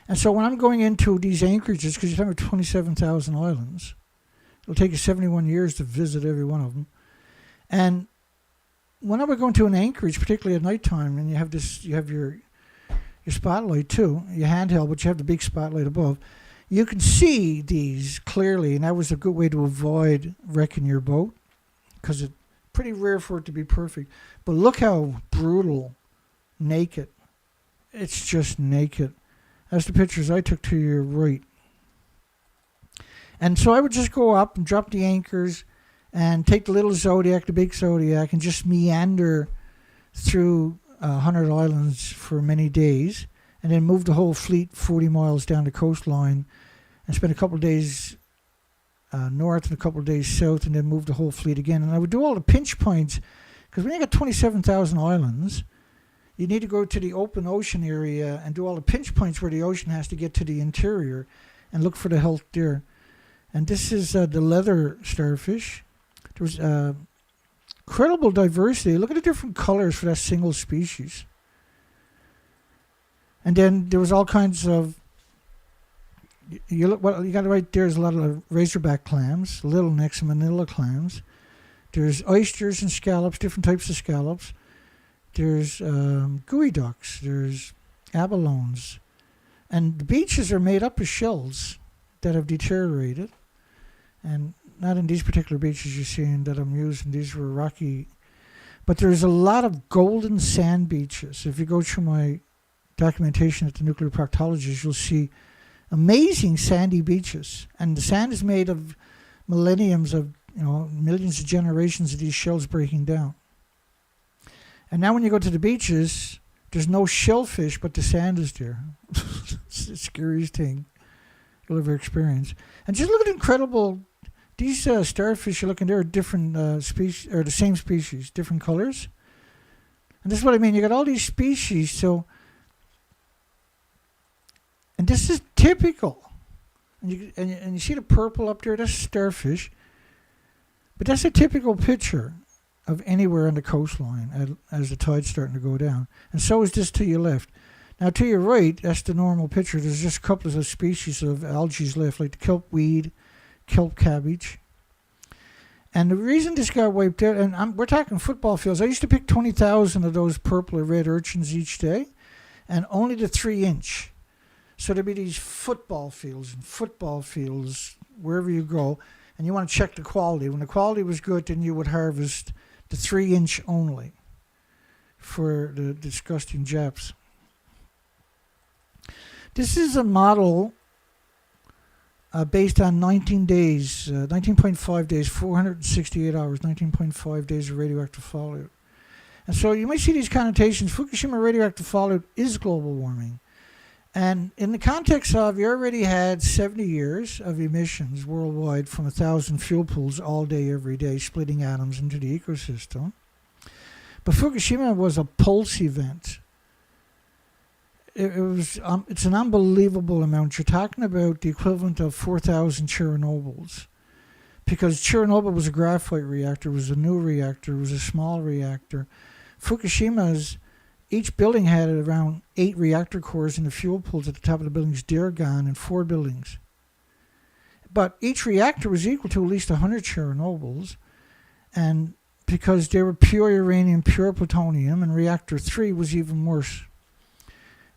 And so when I'm going into these anchorages, because you have 27,000 islands, it'll take you 71 years to visit every one of them. And when I would go into an anchorage, particularly at nighttime, and you have your spotlight too, your handheld, but you have the big spotlight above, you can see these clearly, and that was a good way to avoid wrecking your boat, because it's pretty rare for it to be perfect. But look how brutal, naked. It's just naked. That's the pictures I took to your right. And so I would just go up and drop the anchors and take the little Zodiac, the big Zodiac, and just meander through 100 islands for many days, and then move the whole fleet 40 miles down the coastline and spend a couple of days north and a couple of days south, and then move the whole fleet again. And I would do all the pinch points, because when you got 27,000 islands, you need to go to the open ocean area and do all the pinch points where the ocean has to get to the interior and look for the health there. And this is the leather starfish. There was incredible diversity. Look at the different colors for that single species. And then there was all kinds of, you got it right there. There's a lot of razorback clams, little necks and manila clams. There's oysters and scallops, different types of scallops. There's gooey ducks. There's abalones. And the beaches are made up of shells that have deteriorated. And not in these particular beaches you're seeing that I'm using. These were rocky. But there's a lot of golden sand beaches. If you go through my documentation at the Nuclear Proctologist, you'll see amazing sandy beaches. And the sand is made of millenniums of, millions of generations of these shells breaking down. And now when you go to the beaches, there's no shellfish, but the sand is there. It's the scariest thing you'll ever experience. And just look at incredible. These starfish you're looking, they're different species, or the same species, different colors. And this is what I mean. You got all these species, and this is typical. And you see the purple up there, that's starfish. But that's a typical picture of anywhere on the coastline as the tide's starting to go down. And so is this to your left. Now to your right, that's the normal picture. There's just a couple of species of algae left, like the kelp weed, kelp cabbage. And the reason this got wiped out, and we're talking football fields. I used to pick 20,000 of those purple or red urchins each day, and only the 3-inch. So there'd be these football fields wherever you go, and you want to check the quality. When the quality was good, then you would harvest the 3-inch only for the disgusting Japs. This is a model based on 19 days, 19.5 days, 468 hours, 19.5 days of radioactive fallout. And so you might see these connotations. Fukushima radioactive fallout is global warming. And in the context of, you already had 70 years of emissions worldwide from 1,000 fuel pools all day, every day, splitting atoms into the ecosystem. But Fukushima was a pulse event. It's an unbelievable amount. You're talking about the equivalent of 4,000 Chernobyls. Because Chernobyl was a graphite reactor, it was a new reactor, it was a small reactor. Fukushima's, each building had around 8 reactor cores in the fuel pools at the top of the buildings. They're gone in 4 buildings. But each reactor was equal to at least 100 Chernobyls. And because they were pure uranium, pure plutonium, and reactor 3 was even worse.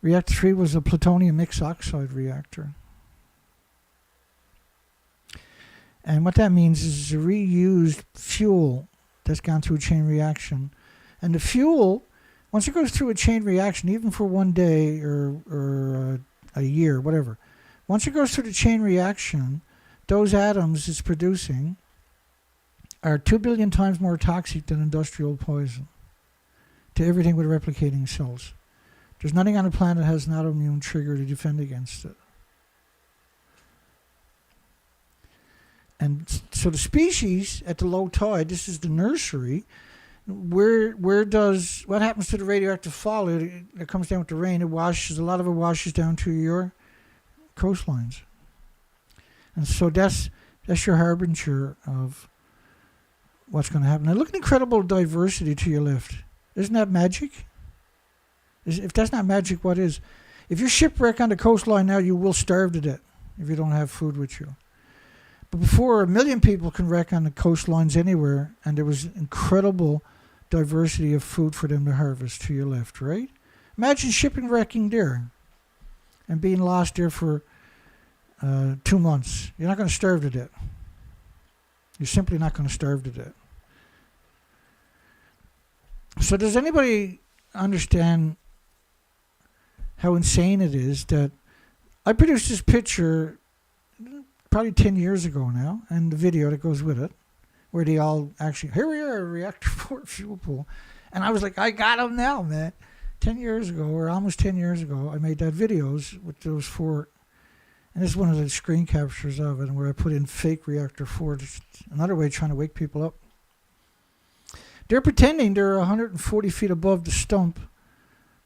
Reactor 3 was a plutonium mixed oxide reactor. And what that means is it's a reused fuel that's gone through a chain reaction. And the fuel, once it goes through a chain reaction, even for one day or a year, whatever, once it goes through the chain reaction, those atoms it's producing are 2 billion times more toxic than industrial poison to everything with replicating cells. There's nothing on the planet that has an autoimmune trigger to defend against it. And so the species at the low tide, this is the nursery. What happens to the radioactive fallout? It comes down with the rain. A lot of it washes down to your coastlines. And so that's your harbinger of what's going to happen. Now look at the incredible diversity to your left. Isn't that magic? If that's not magic, what is? If you're shipwrecked on the coastline now, you will starve to death if you don't have food with you. But before, 1 million people can wreck on the coastlines anywhere, and there was incredible diversity of food for them to harvest to your left, right? Imagine shipwrecking there and being lost there for 2 months. You're not going to starve to death. You're simply not going to starve to death. So does anybody understand how insane it is that I produced this picture probably 10 years ago now, and the video that goes with it, where they all actually, here we are, reactor 4 fuel pool. And I was like, I got them now, man. 10 years ago, or almost 10 years ago, I made that videos with those 4, and this is one of the screen captures of it, where I put in fake reactor 4, just another way of trying to wake people up. They're pretending they're 140 feet above the stump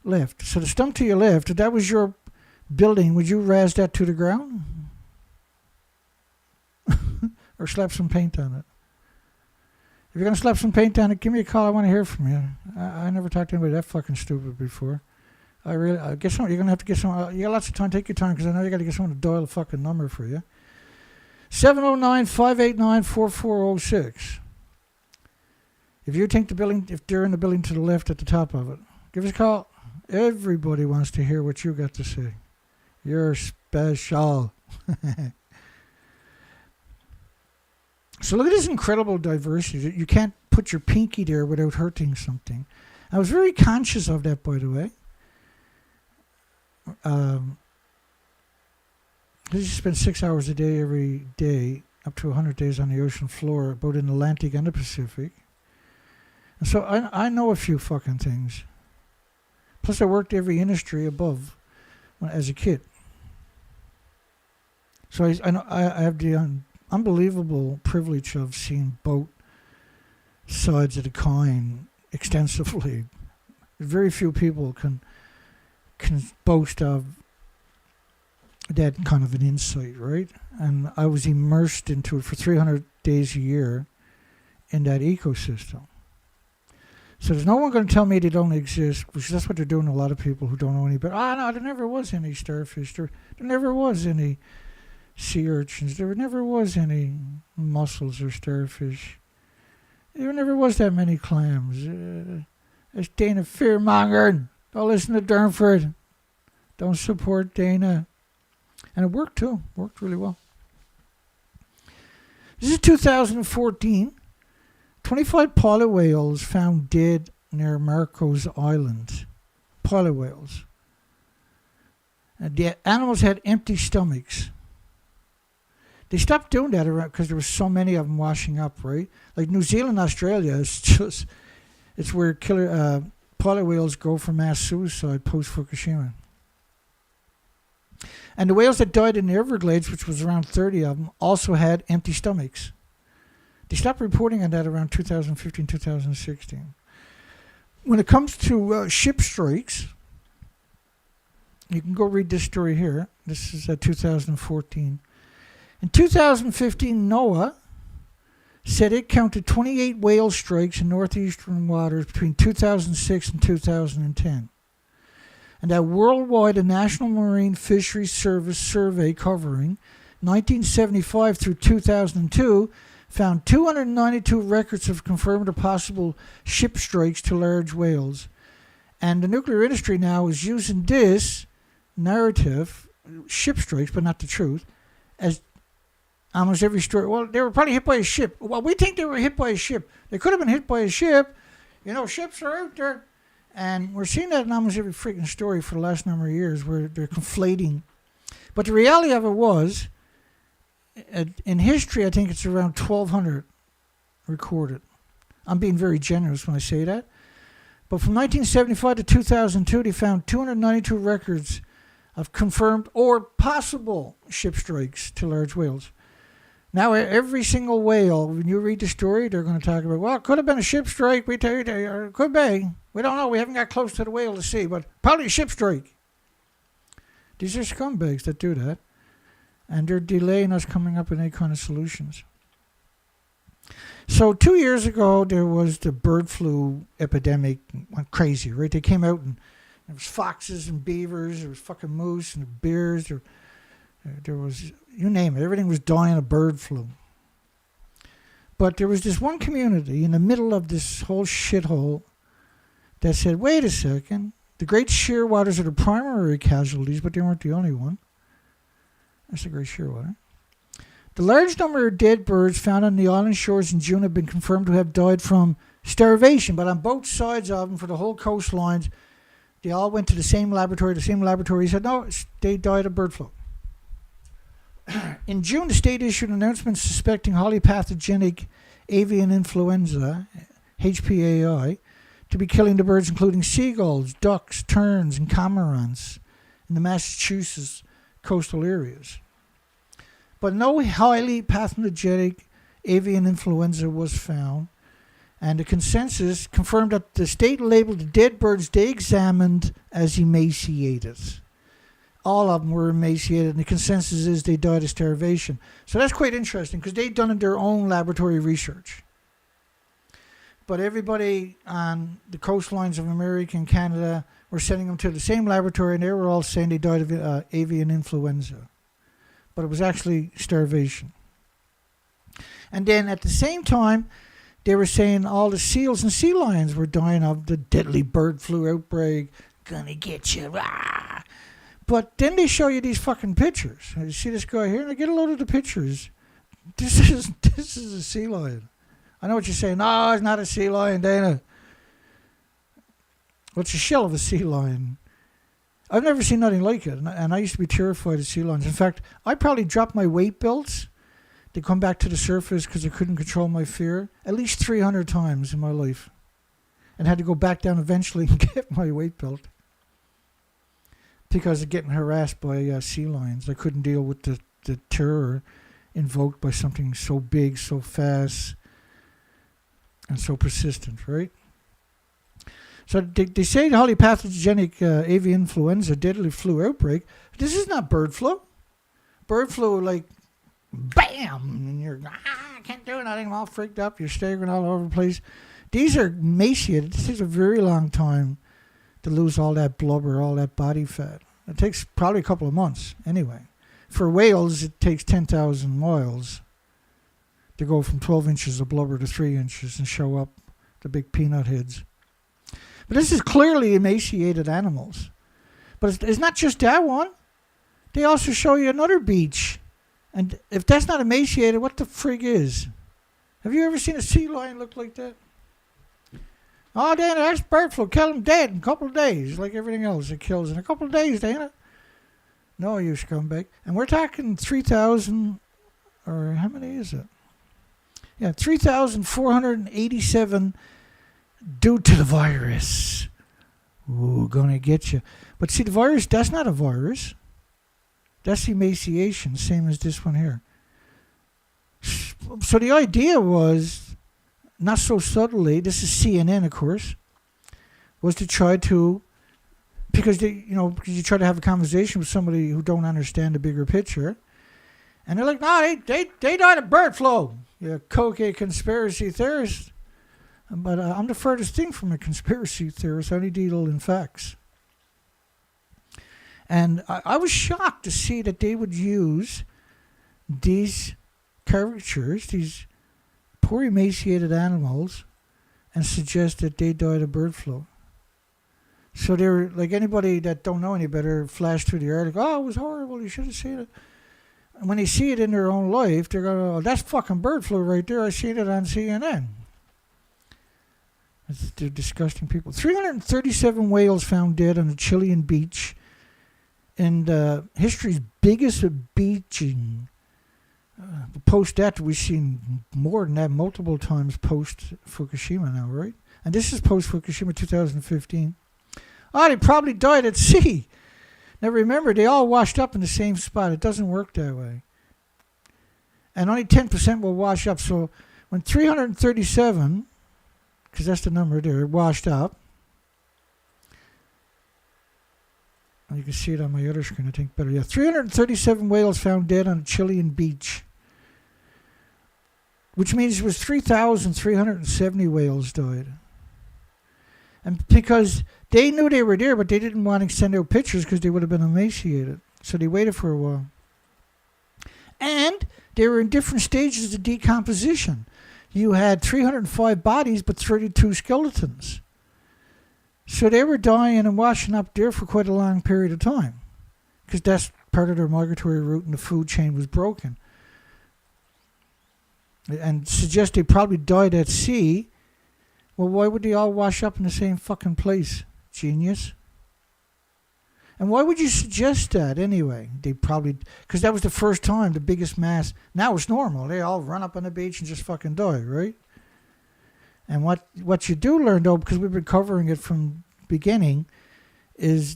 left. So the stump to your left, if that was your building, would you razz that to the ground? Or slap some paint on it? If you're going to slap some paint on it, give me a call. I want to hear from you. I never talked to anybody that fucking stupid before. I get some. You're going to have to get some. You got lots of time. Take your time, because I know you got to get someone to dial a fucking number for you. 709-589-4406. If you think the building, if they're in the building to the left at the top of it, give us a call. Everybody wants to hear what you got to say. You're special. So look at this incredible diversity. You can't put your pinky there without hurting something. I was very conscious of that, by the way. You spend 6 hours a day every day, up to 100 days on the ocean floor, both in the Atlantic and the Pacific. And so I know a few fucking things. Plus I worked every industry above as a kid. So I have the unbelievable privilege of seeing both sides of the coin extensively. Very few people can boast of that kind of an insight, right? And I was immersed into it for 300 days a year in that ecosystem. So there's no one going to tell me they don't exist, which that's what they're doing to a lot of people who don't know any better. No, there never was any starfish. There never was any sea urchins. There never was any mussels or starfish. There never was that many clams. It's Dana fear-mongering. Don't listen to Durnford. Don't support Dana. And it worked too. Worked really well. This is 2014. 25 pilot whales found dead near Marcos Island. Pilot whales. And the animals had empty stomachs. They stopped doing that because there were so many of them washing up, right? Like New Zealand, Australia, it's where killer pilot whales go for mass suicide post-Fukushima. And the whales that died in the Everglades, which was around 30 of them, also had empty stomachs. They stopped reporting on that around 2015, 2016. When it comes to ship strikes, you can go read this story here. This is 2014. In 2015, NOAA said it counted 28 whale strikes in northeastern waters between 2006 and 2010. And that worldwide, the National Marine Fisheries Service survey covering 1975 through 2002 found 292 records of confirmed or possible ship strikes to large whales. And the nuclear industry now is using this narrative, ship strikes, but not the truth, as almost every story. Well, they were probably hit by a ship. Well, we think they were hit by a ship. They could have been hit by a ship. You know, ships are out there. And we're seeing that in almost every freaking story for the last number of years where they're conflating. But the reality of it was, in history, I think it's around 1,200 recorded. I'm being very generous when I say that. But from 1975 to 2002, they found 292 records of confirmed or possible ship strikes to large whales. Now, every single whale, when you read the story, they're going to talk about, well, it could have been a ship strike. We tell you, or it could be. We don't know. We haven't got close to the whale to see, but probably a ship strike. These are scumbags that do that. And they're delaying us coming up with any kind of solutions. So 2 years ago, there was the bird flu epidemic. Went crazy, right? They came out and there was foxes and beavers. There was fucking moose and bears. There was, you name it. Everything was dying of bird flu. But there was this one community in the middle of this whole shithole that said, wait a second. The Great Shearwaters are the primary casualties, but they weren't the only one. That's the Great Shearwater. The large number of dead birds found on the island shores in June have been confirmed to have died from starvation, but on both sides of them, for the whole coastlines, they all went to the same laboratory. The same laboratory said, no, they died of bird flu. In June, the state issued an announcement suspecting highly pathogenic avian influenza, HPAI, to be killing the birds, including seagulls, ducks, terns, and cormorants in the Massachusetts coastal areas. But no highly pathogenic avian influenza was found, and the consensus confirmed that the state labeled the dead birds they examined as emaciated. All of them were emaciated, and the consensus is they died of starvation. So that's quite interesting, because they'd done their own laboratory research. But everybody on the coastlines of America and Canada were sending them to the same laboratory, and they were all saying they died of avian influenza. But it was actually starvation. And then at the same time, they were saying all the seals and sea lions were dying of the deadly bird flu outbreak, gonna get you. Rah. But then they show you these fucking pictures. You see this guy here? And I get a load of the pictures. This is a sea lion. I know what you're saying. No, it's not a sea lion, Dana. Well, it's a shell of a sea lion. I've never seen nothing like it, and I used to be terrified of sea lions. In fact, I probably dropped my weight belts to come back to the surface because I couldn't control my fear at least 300 times in my life, and had to go back down eventually and get my weight belt because of getting harassed by sea lions. I couldn't deal with the terror invoked by something so big, so fast, and so persistent, right? So they say the highly pathogenic avian influenza deadly flu outbreak. This is not bird flu. Bird flu, like, bam, and you're, I can't do nothing, I'm all freaked up, you're staggering all over the place. These are emaciated. This takes a very long time to lose all that blubber, all that body fat. It takes probably a couple of months anyway. For whales, it takes 10,000 miles to go from 12 inches of blubber to 3 inches and show up the big peanut heads. But this is clearly emaciated animals. But it's not just that one. They also show you another beach. And if that's not emaciated, what the frig is? Have you ever seen a sea lion look like that? Oh, Dana, that's bird flu. Kill him dead in a couple of days, like everything else it kills in a couple of days, Dana. No, you scumbag. And we're talking 3,000, or how many is it? Yeah, 3,487 due to the virus. Ooh, gonna get you. But see, the virus, that's not a virus. That's emaciation, same as this one here. So the idea was, not so subtly, this is CNN, of course, was to try to, because you try to have a conversation with somebody who don't understand the bigger picture, and they're like, no, they died of bird flu. You're a cocaine conspiracy theorist. But I'm the furthest thing from a conspiracy theorist. I only deal in facts. And I was shocked to see that they would use these caricatures, these poor emaciated animals, and suggest that they died of bird flu. So they're like, anybody that don't know any better flash through the article, oh, it was horrible, you should have seen it. And when they see it in their own life, they're going, oh, that's fucking bird flu right there. I seen it on CNN. They're disgusting people. 337 whales found dead on a Chilean beach in history's biggest beaching. Post that, we've seen more than that multiple times post-Fukushima now, right? And this is post-Fukushima 2015. Oh, they probably died at sea. Now remember, they all washed up in the same spot. It doesn't work that way. And only 10% will wash up. So when 337... because that's the number there, washed up. You can see it on my other screen, I think better. Yeah, 337 whales found dead on a Chilean beach, which means it was 3,370 whales died. And because they knew they were there, but they didn't want to send out pictures because they would have been emaciated. So they waited for a while. And they were in different stages of decomposition. You had 305 bodies, but 32 skeletons. So they were dying and washing up there for quite a long period of time, because that's part of their migratory route and the food chain was broken. And suggest they probably died at sea. Well, why would they all wash up in the same fucking place? Genius. And why would you suggest that anyway? They probably, because that was the first time, the biggest mass. Now it's normal. They all run up on the beach and just fucking die, right? And what you do learn, though, because we've been covering it from beginning, is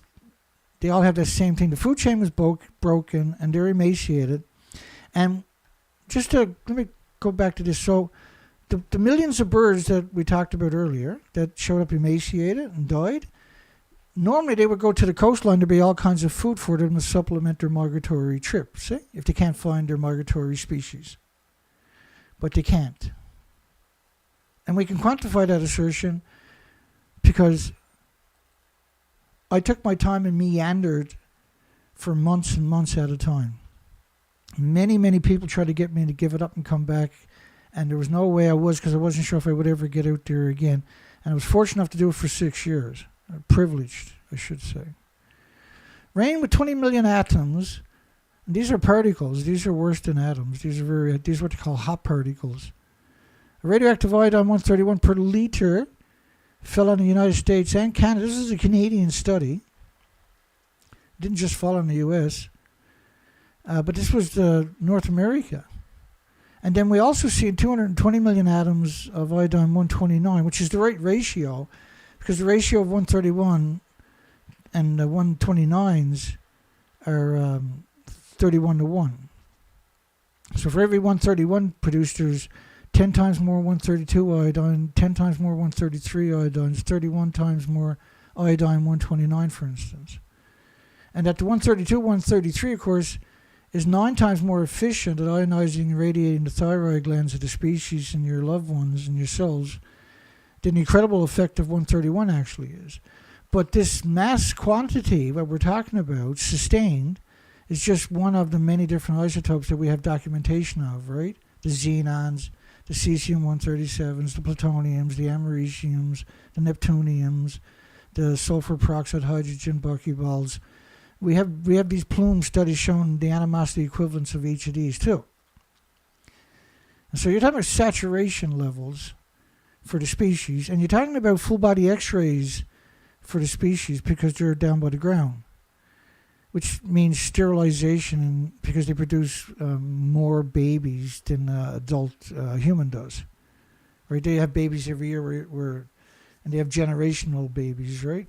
they all have the same thing. The food chain was broken, and they're emaciated. And just to, let me go back to this. So the millions of birds that we talked about earlier that showed up emaciated and died, normally they would go to the coastline. There'd be all kinds of food for them to supplement their migratory trip, see? If they can't find their migratory species. But they can't. And we can quantify that assertion because I took my time and meandered for months and months at a time. Many, many people tried to get me to give it up and come back, and there was no way I was, because I wasn't sure if I would ever get out there again. And I was fortunate enough to do it for 6 years. privileged, I should say. Rain with 20 million atoms. And these are particles. These are worse than atoms. These are what they call hot particles. Radioactive Iodine-131 per liter fell on the United States and Canada. This is a Canadian study. It didn't just fall on the U.S., but this was North America. And then we also see 220 million atoms of iodine-129, which is the right ratio, because the ratio of 131 and the 129s are 31 to 1. So for every 131 produced, there's 10 times more 132 iodine, 10 times more 133 iodines, 31 times more iodine-129, for instance. And at the 132, 133, of course, is 9 times more efficient at ionizing and radiating the thyroid glands of the species and your loved ones and your cells than the incredible effect of 131 actually is. But this mass quantity, what we're talking about, sustained, is just one of the many different isotopes that we have documentation of, right? The xenons, the cesium-137s, the plutoniums, the americiums, the neptuniums, the sulfur peroxide hydrogen buckyballs. We have these plume studies showing the animosity equivalence of each of these too. And so you're talking about saturation levels for the species, and you're talking about full body X-rays for the species because they're down by the ground, which means sterilization, because they produce more babies than adult human does. Right? They have babies every year, and they have generational babies, right?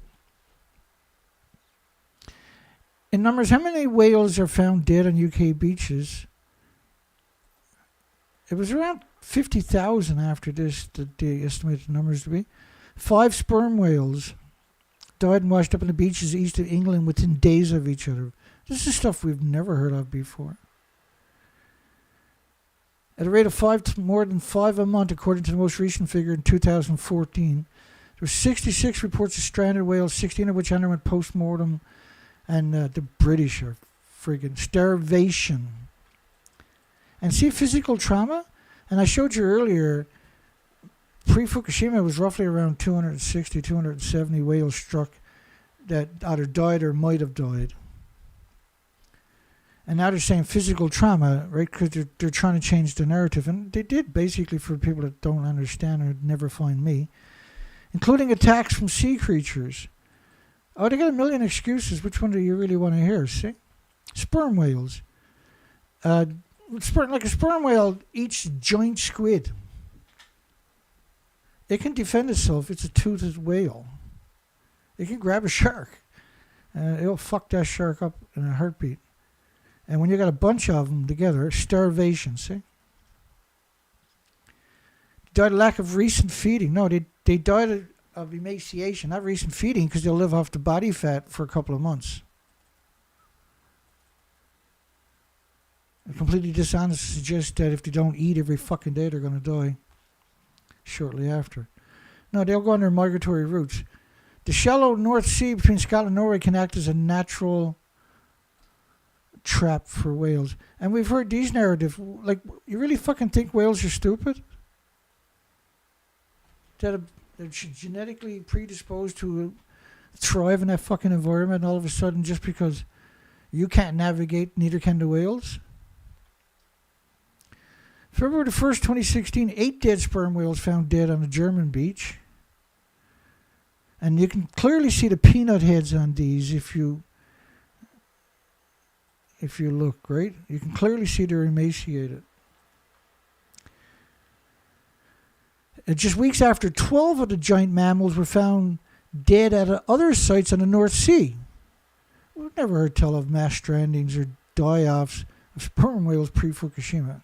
In numbers, how many whales are found dead on UK beaches? It was around 50,000 after this that they estimated the numbers to be. 5 sperm whales died and washed up on the beaches east of England within days of each other. This is stuff we've never heard of before. At a rate of more than 5 a month, according to the most recent figure in 2014, there were 66 reports of stranded whales, 16 of which underwent post-mortem, and the British are friggin' starvation. And see physical trauma? And I showed you earlier, pre-Fukushima was roughly around 260, 270 whales struck that either died or might have died. And now they're saying physical trauma, right? Because they're trying to change the narrative. And they did, basically, for people that don't understand or never find me. Including attacks from sea creatures. Oh, they got a million excuses. Which one do you really want to hear? See? Sperm whales. Like a sperm whale eats giant squid. It can defend itself. It's a toothed whale. It can grab a shark. It'll fuck that shark up in a heartbeat. And when you got a bunch of them together, starvation, see? Died of lack of recent feeding. No, they died of emaciation, not recent feeding, because they'll live off the body fat for a couple of months. They're completely dishonest to suggest that if they don't eat every fucking day, they're going to die shortly after. No, they'll go on their migratory routes. The shallow North Sea between Scotland and Norway can act as a natural trap for whales. And we've heard these narratives. Like, you really fucking think whales are stupid? That they're genetically predisposed to thrive in that fucking environment, and all of a sudden, just because you can't navigate, neither can the whales? February the 1st, 2016, 8 dead sperm whales found dead on a German beach. And you can clearly see the peanut heads on these if you look, right? You can clearly see they're emaciated. And just weeks after, 12 of the giant mammals were found dead at other sites on the North Sea. We've never heard tell of mass strandings or die-offs of sperm whales pre-Fukushima.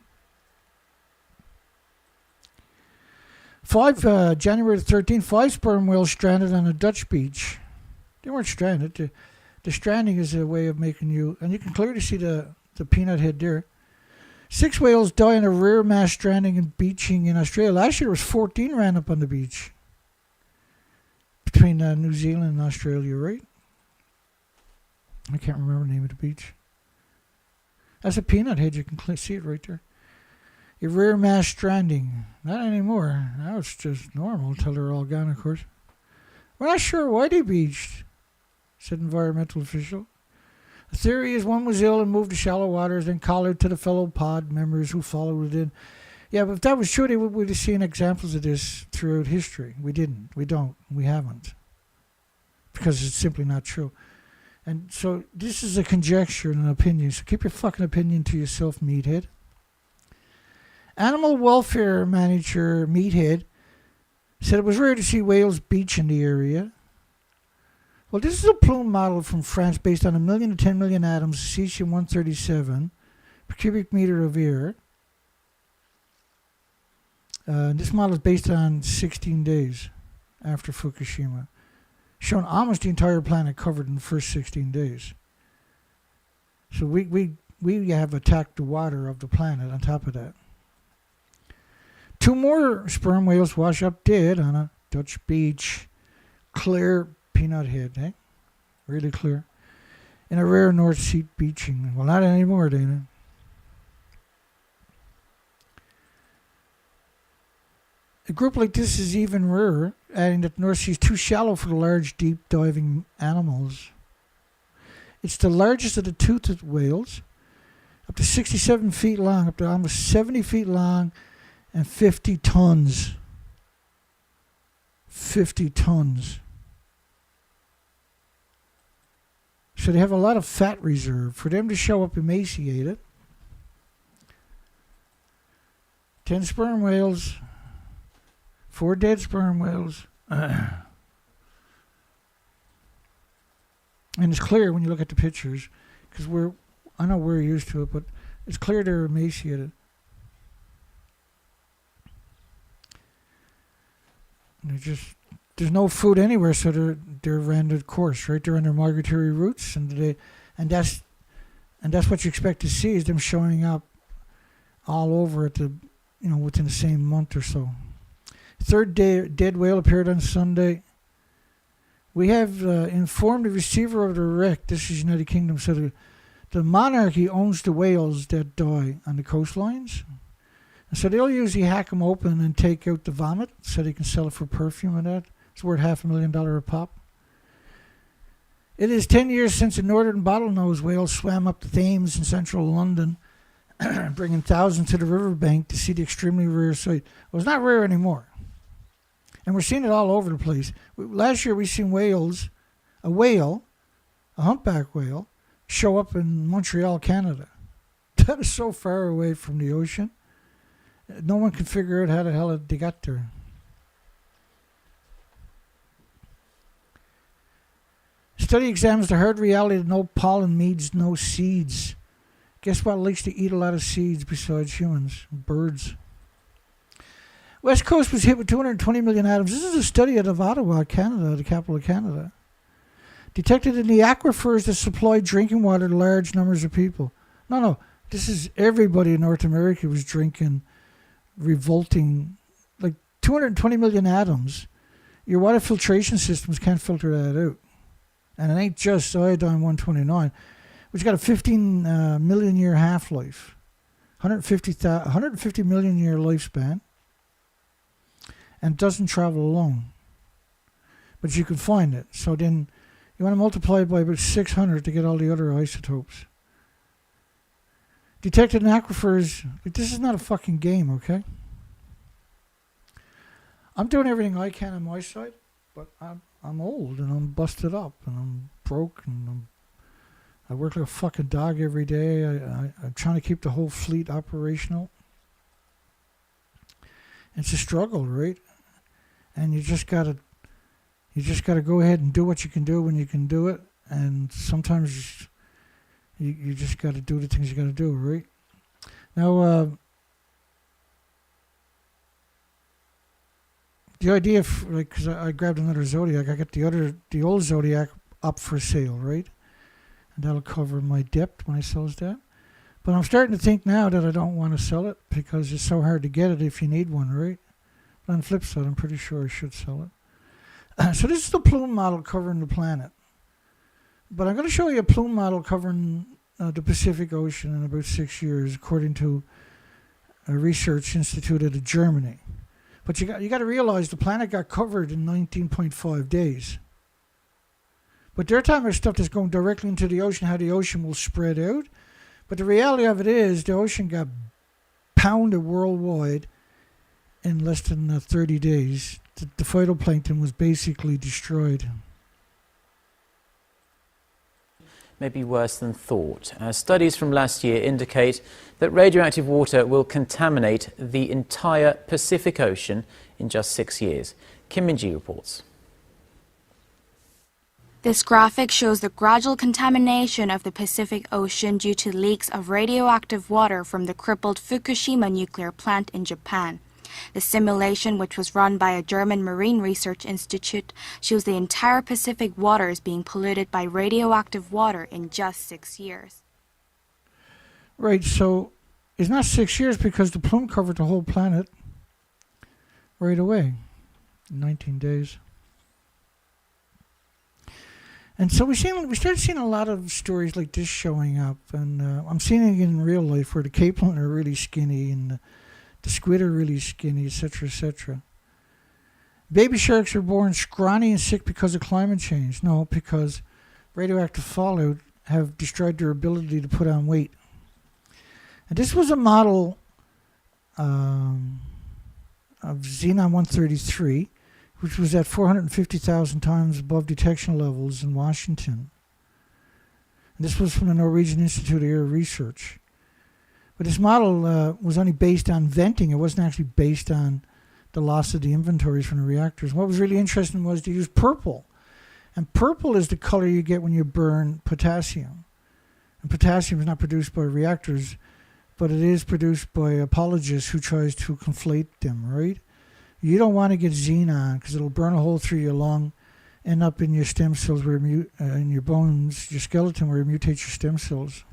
January 13th, 5 sperm whales stranded on a Dutch beach. They weren't stranded. The stranding is a way of making you, and you can clearly see the peanut head there. 6 whales die in a rare mass stranding and beaching in Australia. Last year there was 14 ran up on the beach between New Zealand and Australia, right? I can't remember the name of the beach. That's a peanut head. You can see it right there. A rare mass stranding. Not anymore. Now it's just normal until they're all gone, of course. We're not sure why they beached, said environmental official. The theory is one was ill and moved to shallow waters, then collared to the fellow pod members who followed it in. Yeah, but if that was true, they would have seen examples of this throughout history. We didn't. We don't. We haven't. Because it's simply not true. And so this is a conjecture and an opinion. So keep your fucking opinion to yourself, meathead. Animal welfare manager Meathead said it was rare to see whales beach in the area. Well, this is a plume model from France based on 1 million to 10 million atoms of cesium-137 per cubic meter of air. This model is based on 16 days after Fukushima, showing almost the entire planet covered in the first 16 days. So we have attacked the water of the planet on top of that. 2 more sperm whales wash up dead on a Dutch beach. Clear peanut head, eh? Really clear. In a rare North Sea beaching. Well, not anymore, Dana. A group like this is even rarer, adding that the North Sea is too shallow for the large, deep diving animals. It's the largest of the toothed whales, up to 67 feet long, up to almost 70 feet long, and 50 tons. 50 tons. So they have a lot of fat reserve. For them to show up emaciated, 10 sperm whales, 4 dead sperm whales. And it's clear when you look at the pictures, because I know we're used to it, but it's clear they're emaciated. There's no food anywhere, so they're rendered coarse, right? They're under migratory routes, and that's what you expect to see is them showing up all over at within the same month or so. 3rd dead whale appeared on Sunday. We have informed the receiver of the wreck. This is United Kingdom. So the monarchy owns the whales that die on the coastlines. And so they'll usually hack them open and take out the vomit so they can sell it for perfume and that. It's worth $500,000 a pop. It is 10 years since the northern bottlenose whale swam up the Thames in central London, bringing thousands to the riverbank to see the extremely rare sight. Well, it's not rare anymore. And we're seeing it all over the place. Last year we seen a humpback whale, show up in Montreal, Canada. That is so far away from the ocean. No one can figure out how the hell they got there. Study examines the hard reality that no pollen means no seeds. Guess what likes to eat a lot of seeds besides humans? Birds. West Coast was hit with 220 million atoms. This is a study out of Ottawa, Canada, the capital of Canada. Detected in the aquifers that supply drinking water to large numbers of people. No. This is everybody in North America was drinking revolting, like 220 million atoms. Your water filtration systems can't filter that out. And it ain't just iodine-129, which got a 15 million year half-life, 150 million year lifespan, and doesn't travel alone. But you can find it. So then you want to multiply it by about 600 to get all the other isotopes. Detected in aquifers. This is not a fucking game, okay? I'm doing everything I can on my side, but I'm old and I'm busted up and I'm broke and I work like a fucking dog every day. I'm trying to keep the whole fleet operational. It's a struggle, right? And you just gotta go ahead and do what you can do when you can do it. And sometimes you just gotta do the things you gotta do, right? Now, the idea, because I grabbed another Zodiac, I got the old Zodiac up for sale, right? And that'll cover my depth when I sells that. But I'm starting to think now that I don't want to sell it because it's so hard to get it if you need one, right? But on the flip side, I'm pretty sure I should sell it. So this is the plume model covering the planet. But I'm going to show you a plume model covering the Pacific Ocean in about 6 years, according to a research institute out of Germany. But you got to realize the planet got covered in 19.5 days. But they're talking about stuff that's going directly into the ocean, how the ocean will spread out. But the reality of it is the ocean got pounded worldwide in less than 30 days. The phytoplankton was basically destroyed. Maybe worse than thought. Studies from last year indicate that radioactive water will contaminate the entire Pacific Ocean in just 6 years. Kim Min-ji reports. This graphic shows the gradual contamination of the Pacific Ocean due to leaks of radioactive water from the crippled Fukushima nuclear plant in Japan. The simulation, which was run by a German marine research institute, shows the entire Pacific waters being polluted by radioactive water in just 6 years. Right, so it's not 6 years because the plume covered the whole planet right away in 19 days. And so we started seeing a lot of stories like this showing up, and I'm seeing it in real life where the capelin are really skinny and the squid are really skinny, etc., etc. Baby sharks are born scrawny and sick because of climate change. No, because radioactive fallout have destroyed their ability to put on weight. And this was a model of Xenon-133, which was at 450,000 times above detection levels in Washington. And this was from the Norwegian Institute of Air Research. But this model was only based on venting. It wasn't actually based on the loss of the inventories from the reactors. What was really interesting was to use purple. And purple is the color you get when you burn potassium. And potassium is not produced by reactors, but it is produced by apologists who tries to conflate them, right? You don't want to get xenon because it'll burn a hole through your lung, end up in your stem cells, where in your bones, your skeleton, where it mutates your stem cells.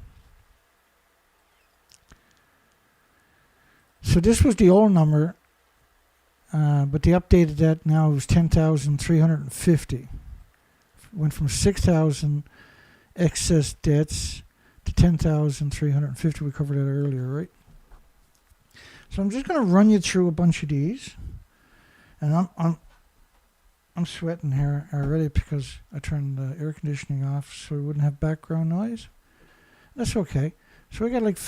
So this was the old number, but they updated that now. It was 10,350. Went from 6,000 excess deaths to 10,350. We covered that earlier, right? So I'm just going to run you through a bunch of these. And I'm sweating here already because I turned the air conditioning off so we wouldn't have background noise. That's okay. So we got like,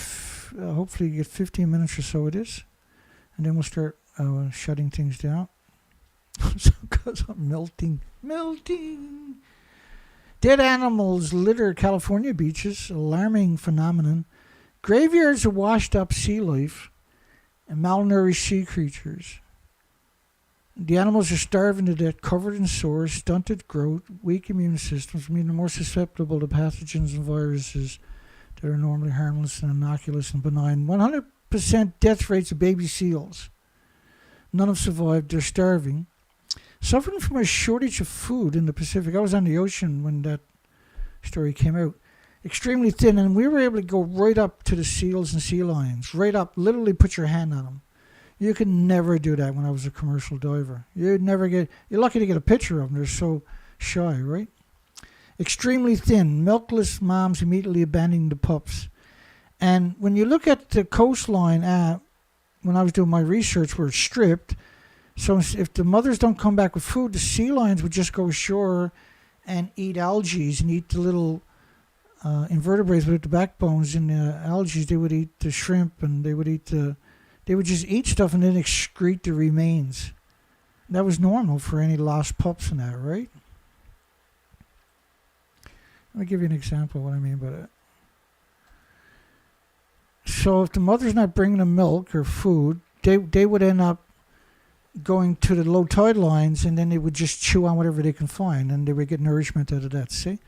hopefully get 15 minutes or so of this. And then we'll start shutting things down. Because I'm melting. Dead animals litter California beaches, alarming phenomenon. Graveyards of washed up sea life and malnourished sea creatures. The animals are starving to death, covered in sores, stunted growth, weak immune systems, meaning they're more susceptible to pathogens and viruses that are normally harmless and innocuous and benign. 100% death rates of baby seals. None have survived. They're starving. Suffering from a shortage of food in the Pacific. I was on the ocean when that story came out. Extremely thin, and we were able to go right up to the seals and sea lions. Right up, literally put your hand on them. You could never do that when I was a commercial diver. You're lucky to get a picture of them. They're so shy, right? Extremely thin. Milkless moms immediately abandoning the pups. And when you look at the coastline, when I was doing my research, where it's stripped, so if the mothers don't come back with food, the sea lions would just go ashore and eat algae and eat the little invertebrates with the backbones in the algae. They would eat the shrimp and they would just eat stuff and then excrete the remains. That was normal for any lost pups and that, right? Let me give you an example of what I mean by that. So if the mother's not bringing them milk or food, they would end up going to the low tide lines and then they would just chew on whatever they can find and they would get nourishment out of that, see?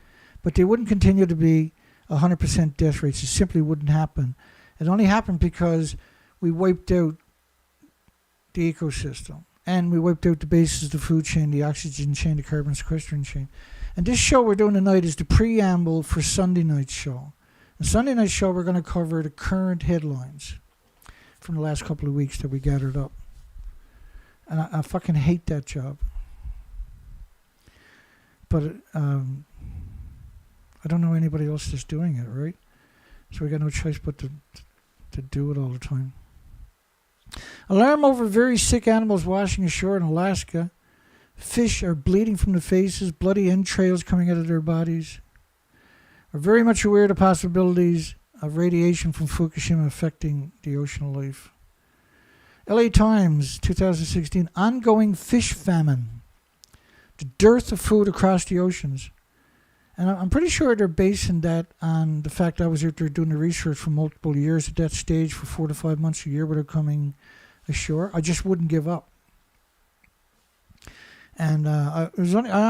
But they wouldn't continue to be 100% death rates. It simply wouldn't happen. It only happened because we wiped out the ecosystem. And we wiped out the basis of the food chain, the oxygen chain, the carbon sequestering chain. And this show we're doing tonight is the preamble for Sunday night's show. The Sunday night show, we're going to cover the current headlines from the last couple of weeks that we gathered up. And I fucking hate that job. But I don't know anybody else that's doing it, right? So we got no choice but to do it all the time. Alarm over very sick animals washing ashore in Alaska. Fish are bleeding from the faces, bloody entrails coming out of their bodies. Are very much aware of the possibilities of radiation from Fukushima affecting the ocean life. LA Times, 2016, ongoing fish famine. The dearth of food across the oceans. And I'm pretty sure they're basing that on the fact I was out there doing the research for multiple years at that stage for 4 to 5 months a year without coming ashore. I just wouldn't give up. And I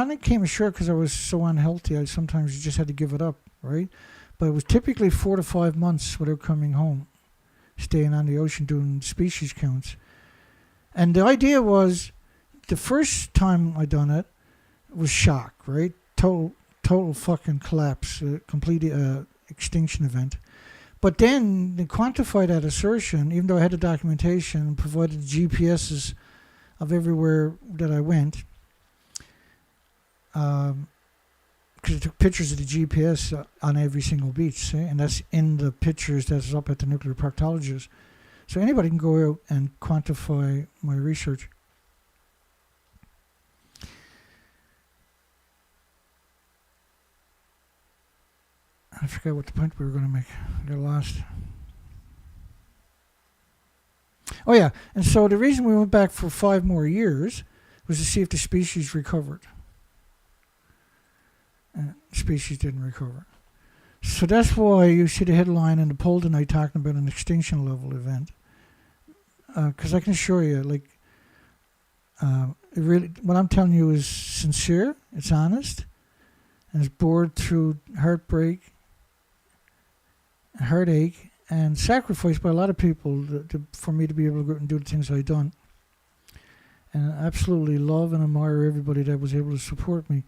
only came ashore because I was so unhealthy. I sometimes just had to give it up, right? But it was typically 4 to 5 months without coming home, staying on the ocean doing species counts. And the idea was, the first time I done it was shock, right? Total fucking collapse, complete extinction event. But then they quantified that assertion, even though I had the documentation and provided the GPSs of everywhere that I went. Because I took pictures of the GPS on every single beach, see? And that's in the pictures that's up at the nuclear proctologist. So anybody can go out and quantify my research. I forgot what the point we were going to make. I got lost. Oh yeah, and so the reason we went back for 5 more years was to see if the species recovered. Species didn't recover. So that's why you see the headline in the poll tonight talking about an extinction level event. Because I can assure you, like, it really, what I'm telling you is sincere, it's honest, and it's bored through heartbreak, heartache, and sacrifice by a lot of people for me to be able to go out and do the things I've done. And I absolutely love and admire everybody that was able to support me.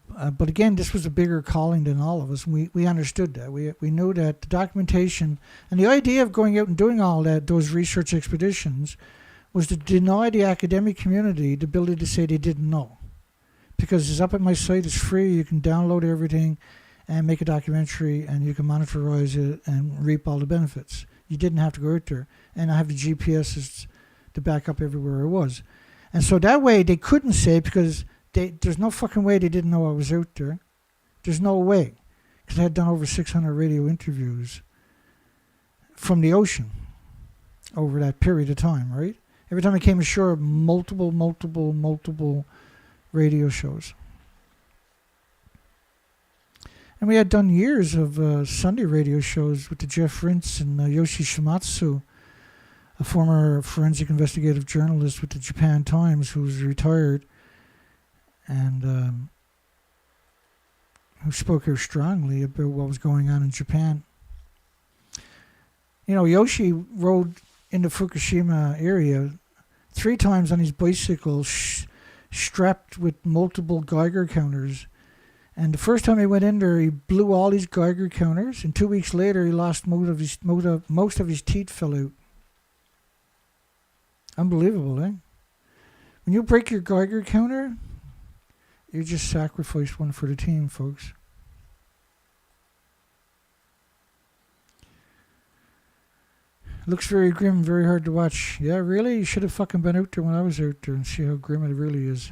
But again, this was a bigger calling than all of us. We understood that. We knew that the documentation and the idea of going out and doing all that, those research expeditions, was to deny the academic community the ability to say they didn't know. Because it's up at my site, it's free, you can download everything and make a documentary and you can monitorize it and reap all the benefits. You didn't have to go out there. And I have the GPSs to back up everywhere I was. And so that way they couldn't say, because there's no fucking way they didn't know I was out there. There's no way. Because I had done over 600 radio interviews from the ocean over that period of time, right? Every time I came ashore, multiple radio shows. And we had done years of Sunday radio shows with the Jeff Rintz and Yoshi Shimatsu, a former forensic investigative journalist with the Japan Times who was retired and who spoke here strongly about what was going on in Japan. You know, Yoshi rode in the Fukushima area 3 times on his bicycle, strapped with multiple Geiger counters. And the first time he went in there, he blew all his Geiger counters, and 2 weeks later, he lost most of his teeth fell out. Unbelievable, eh? When you break your Geiger counter, you just sacrificed one for the team, folks. Looks very grim, very hard to watch. Yeah, really? You should have fucking been out there when I was out there and see how grim it really is.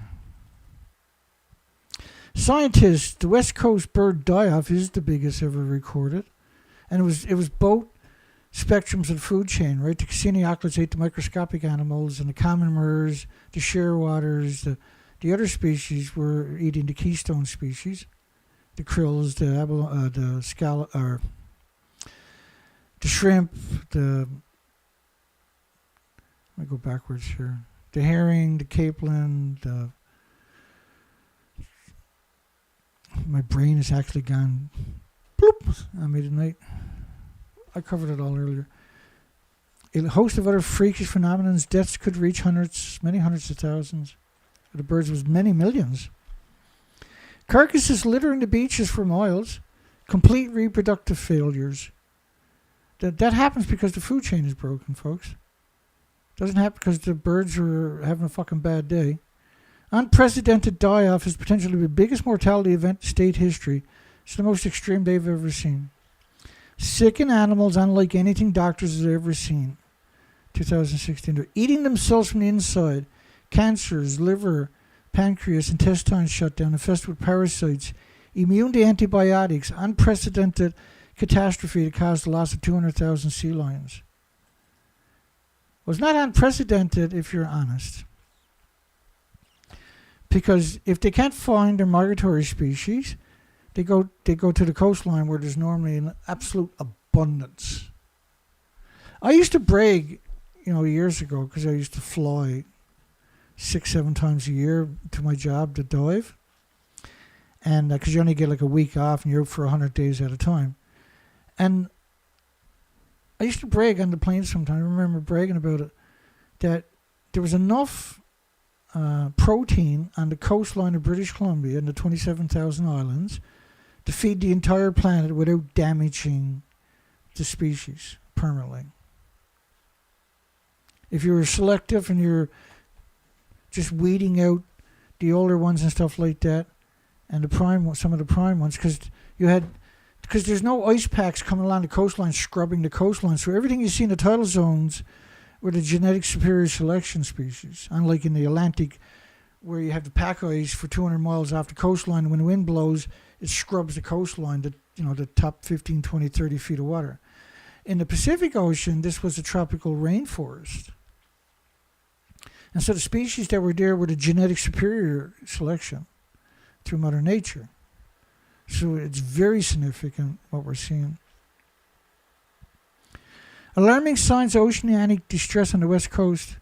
Scientists, the West Coast bird die-off is the biggest ever recorded. And it was both spectrums of the food chain, right? The Cassini auklets ate the microscopic animals, and the common murres, the shearwaters, the other species were eating the keystone species, the krills, the scallop, or the shrimp, let me go backwards here. The herring, the capelin, my brain has actually gone bloop on me tonight. I covered it all earlier. A host of other freakish phenomena. Deaths could reach many hundreds of thousands. The birds was many millions. Carcasses littering the beaches for miles. Complete reproductive failures. That happens because the food chain is broken, folks. Doesn't happen because the birds are having a fucking bad day. Unprecedented die-off is potentially the biggest mortality event in state history. It's the most extreme they've ever seen. Sickened animals unlike anything doctors have ever seen. 2016. They're eating themselves from the inside. Cancers, liver, pancreas, intestines shut down, infested with parasites, immune to antibiotics, unprecedented catastrophe that caused the loss of 200,000 sea lions. Well, it's not unprecedented if you're honest. Because if they can't find their migratory species, they go to the coastline where there's normally an absolute abundance. I used to brag, years ago, because I used to fly 6-7 times a year to my job to dive. And because you only get like a week off and you're out for 100 days at a time. And I used to brag on the plane sometimes. I remember bragging about it, that there was enough protein on the coastline of British Columbia and the 27,000 islands to feed the entire planet without damaging the species permanently. If you were selective and you're just weeding out the older ones and stuff like that, and some of the prime ones, because there's no ice packs coming along the coastline scrubbing the coastline, so everything you see in the tidal zones were the genetic superior selection species, unlike in the Atlantic, where you have the pack ice for 200 miles off the coastline. When the wind blows, it scrubs the coastline, the top 15, 20, 30 feet of water. In the Pacific Ocean, this was a tropical rainforest. And so the species that were there were the genetic superior selection through Mother Nature. So it's very significant what we're seeing. Alarming signs of oceanic distress on the west coast.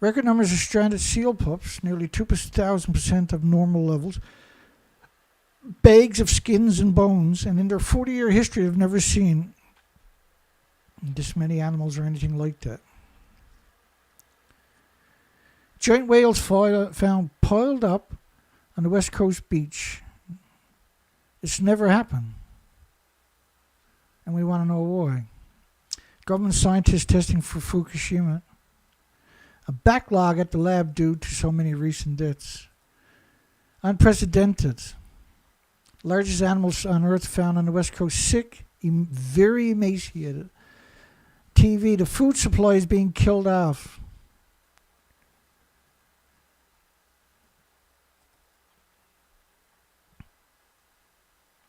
Record numbers of stranded seal pups, nearly 2,000% of normal levels. Bags of skins and bones, and in their 40-year history they've never seen this many animals or anything like that. Giant whales found piled up on the west coast beach. It's never happened. And we want to know why. Government scientists testing for Fukushima. A backlog at the lab due to so many recent deaths. Unprecedented. Largest animals on Earth found on the west coast, sick, very emaciated. TV, the food supply is being killed off.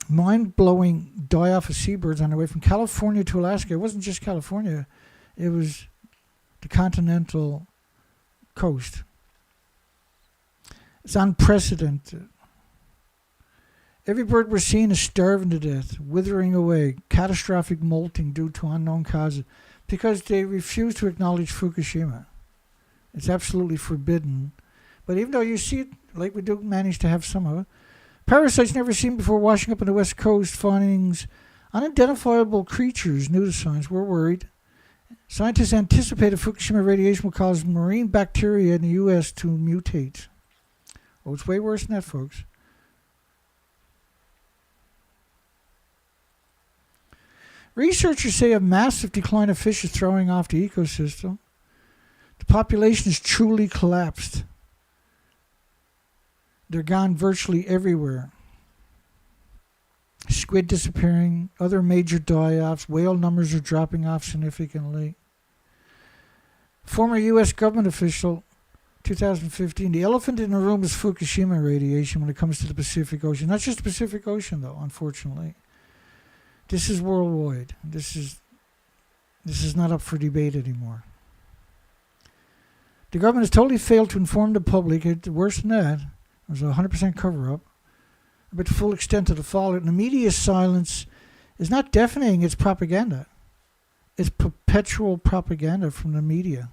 Mind-blowing die-off of seabirds on their way from California to Alaska. It wasn't just California. It was the continental coast. It's unprecedented. Every bird we're seeing is starving to death, withering away, catastrophic molting due to unknown causes, because they refuse to acknowledge Fukushima. It's absolutely forbidden. But even though you see it, like we do manage to have some of it, parasites never seen before washing up on the west coast, findings, unidentifiable creatures, new to science. We're worried. Scientists anticipate Fukushima radiation will cause marine bacteria in the U.S. to mutate. Oh, it's way worse than that, folks. Researchers say a massive decline of fish is throwing off the ecosystem. The population has truly collapsed. They're gone virtually everywhere. Squid disappearing, other major die-offs, whale numbers are dropping off significantly. Former U.S. government official, 2015, the elephant in the room is Fukushima radiation when it comes to the Pacific Ocean. Not just the Pacific Ocean, though, unfortunately. This is worldwide. This is not up for debate anymore. The government has totally failed to inform the public. Worse than that, it was a 100% cover-up about the full extent of the fallout. And the media's silence is not deafening, it's propaganda. It's perpetual propaganda from the media.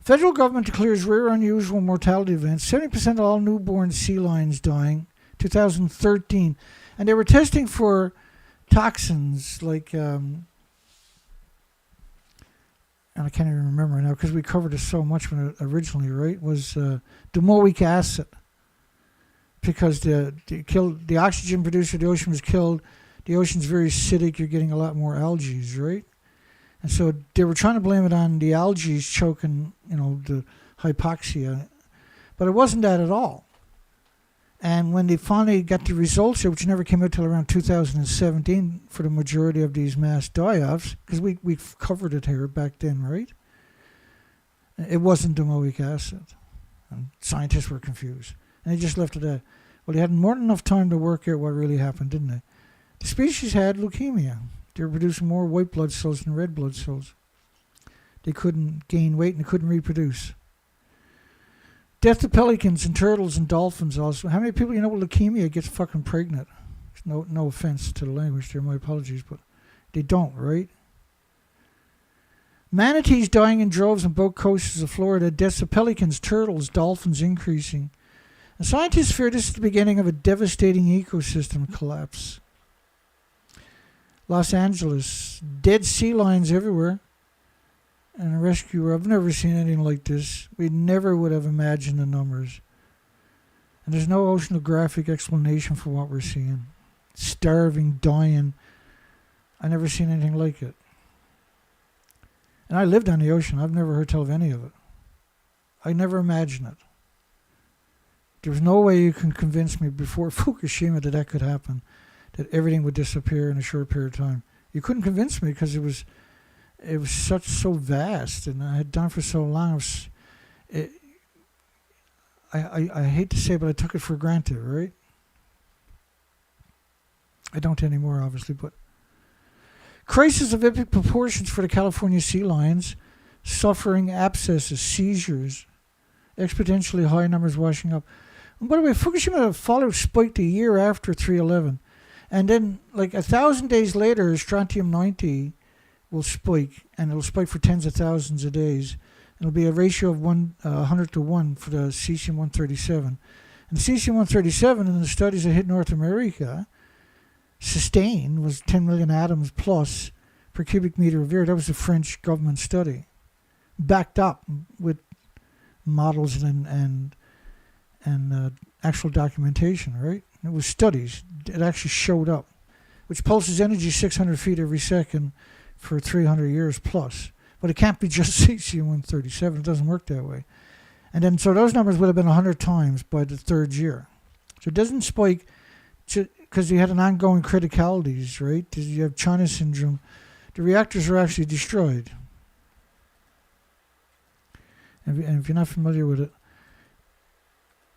Federal government declares rare unusual mortality events. 70% of all newborn sea lions dying, 2013. And they were testing for toxins like, and I can't even remember now because we covered this so much when it originally, right, was domoic acid. Because the oxygen producer of the ocean was killed. The ocean's very acidic, you're getting a lot more algae, right? And so they were trying to blame it on the algae choking, the hypoxia. But it wasn't that at all. And when they finally got the results, which never came out till around 2017 for the majority of these mass die-offs, because we covered it here back then, right? It wasn't domoic acid. And scientists were confused. And they just left it at, well, they had more than enough time to work out what really happened, didn't they? The species had leukemia. They were producing more white blood cells than red blood cells. They couldn't gain weight and they couldn't reproduce. Death of pelicans and turtles and dolphins also. How many people you know with leukemia gets fucking pregnant? No offense to the language there, my apologies, but they don't, right? Manatees dying in droves on both coasts of Florida. Deaths of pelicans, turtles, dolphins increasing. And scientists fear this is the beginning of a devastating ecosystem collapse. Los Angeles, dead sea lions everywhere. And a rescuer, I've never seen anything like this. We never would have imagined the numbers. And there's no oceanographic explanation for what we're seeing. Starving, dying. I never seen anything like it. And I lived on the ocean. I've never heard tell of any of it. I never imagined it. There's no way you can convince me before Fukushima that could happen, that everything would disappear in a short period of time. You couldn't convince me because it was so vast, and I had done it for so long. I hate to say it, but I took it for granted, right? I don't anymore, obviously, but crisis of epic proportions for the California sea lions, suffering abscesses, seizures, exponentially high numbers washing up. And by the way, Fukushima followed spiked a year after 3/11, and then like 1,000 days later, strontium-90 will spike, and it'll spike for tens of thousands of days. It'll be a ratio of 100 to 1 for the cesium-137. And the cesium-137 in the studies that hit North America sustained was 10 million atoms plus per cubic meter of air. That was a French government study, backed up with models and actual documentation, right? It was studies. It actually showed up, which pulses energy 600 feet every second for 300 years plus. But it can't be just cesium-137. It doesn't work that way. And then, so those numbers would have been 100 times by the third year. So it doesn't spike because you had an ongoing criticalities, right? You have China syndrome. The reactors are actually destroyed. And if you're not familiar with it,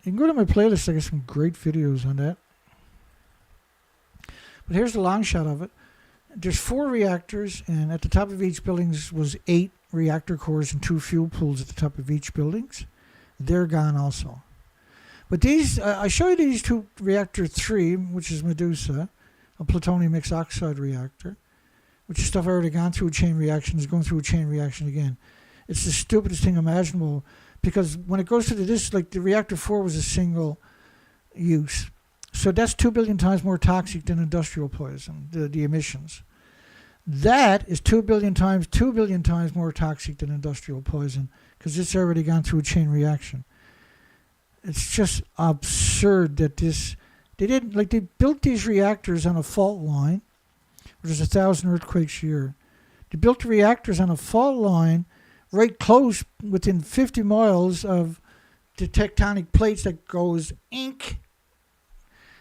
you can go to my playlist. I got some great videos on that. But here's the long shot of it. There's 4 reactors, and at the top of each building was 8 reactor cores and 2 fuel pools at the top of each buildings. They're gone also. But these, I show you these 2 reactor 3, which is Medusa, a plutonium mixed oxide reactor, which is stuff already gone through a chain reaction, is going through a chain reaction again. It's the stupidest thing imaginable, because when it goes to this, like the reactor 4 was a single use. So that's 2 billion times more toxic than industrial poison, the emissions. That is 2 billion times more toxic than industrial poison, because it's already gone through a chain reaction. It's just absurd that they built these reactors on a fault line, where there's 1,000 earthquakes a year. They built the reactors on a fault line right close, within 50 miles of the tectonic plates that goes ink.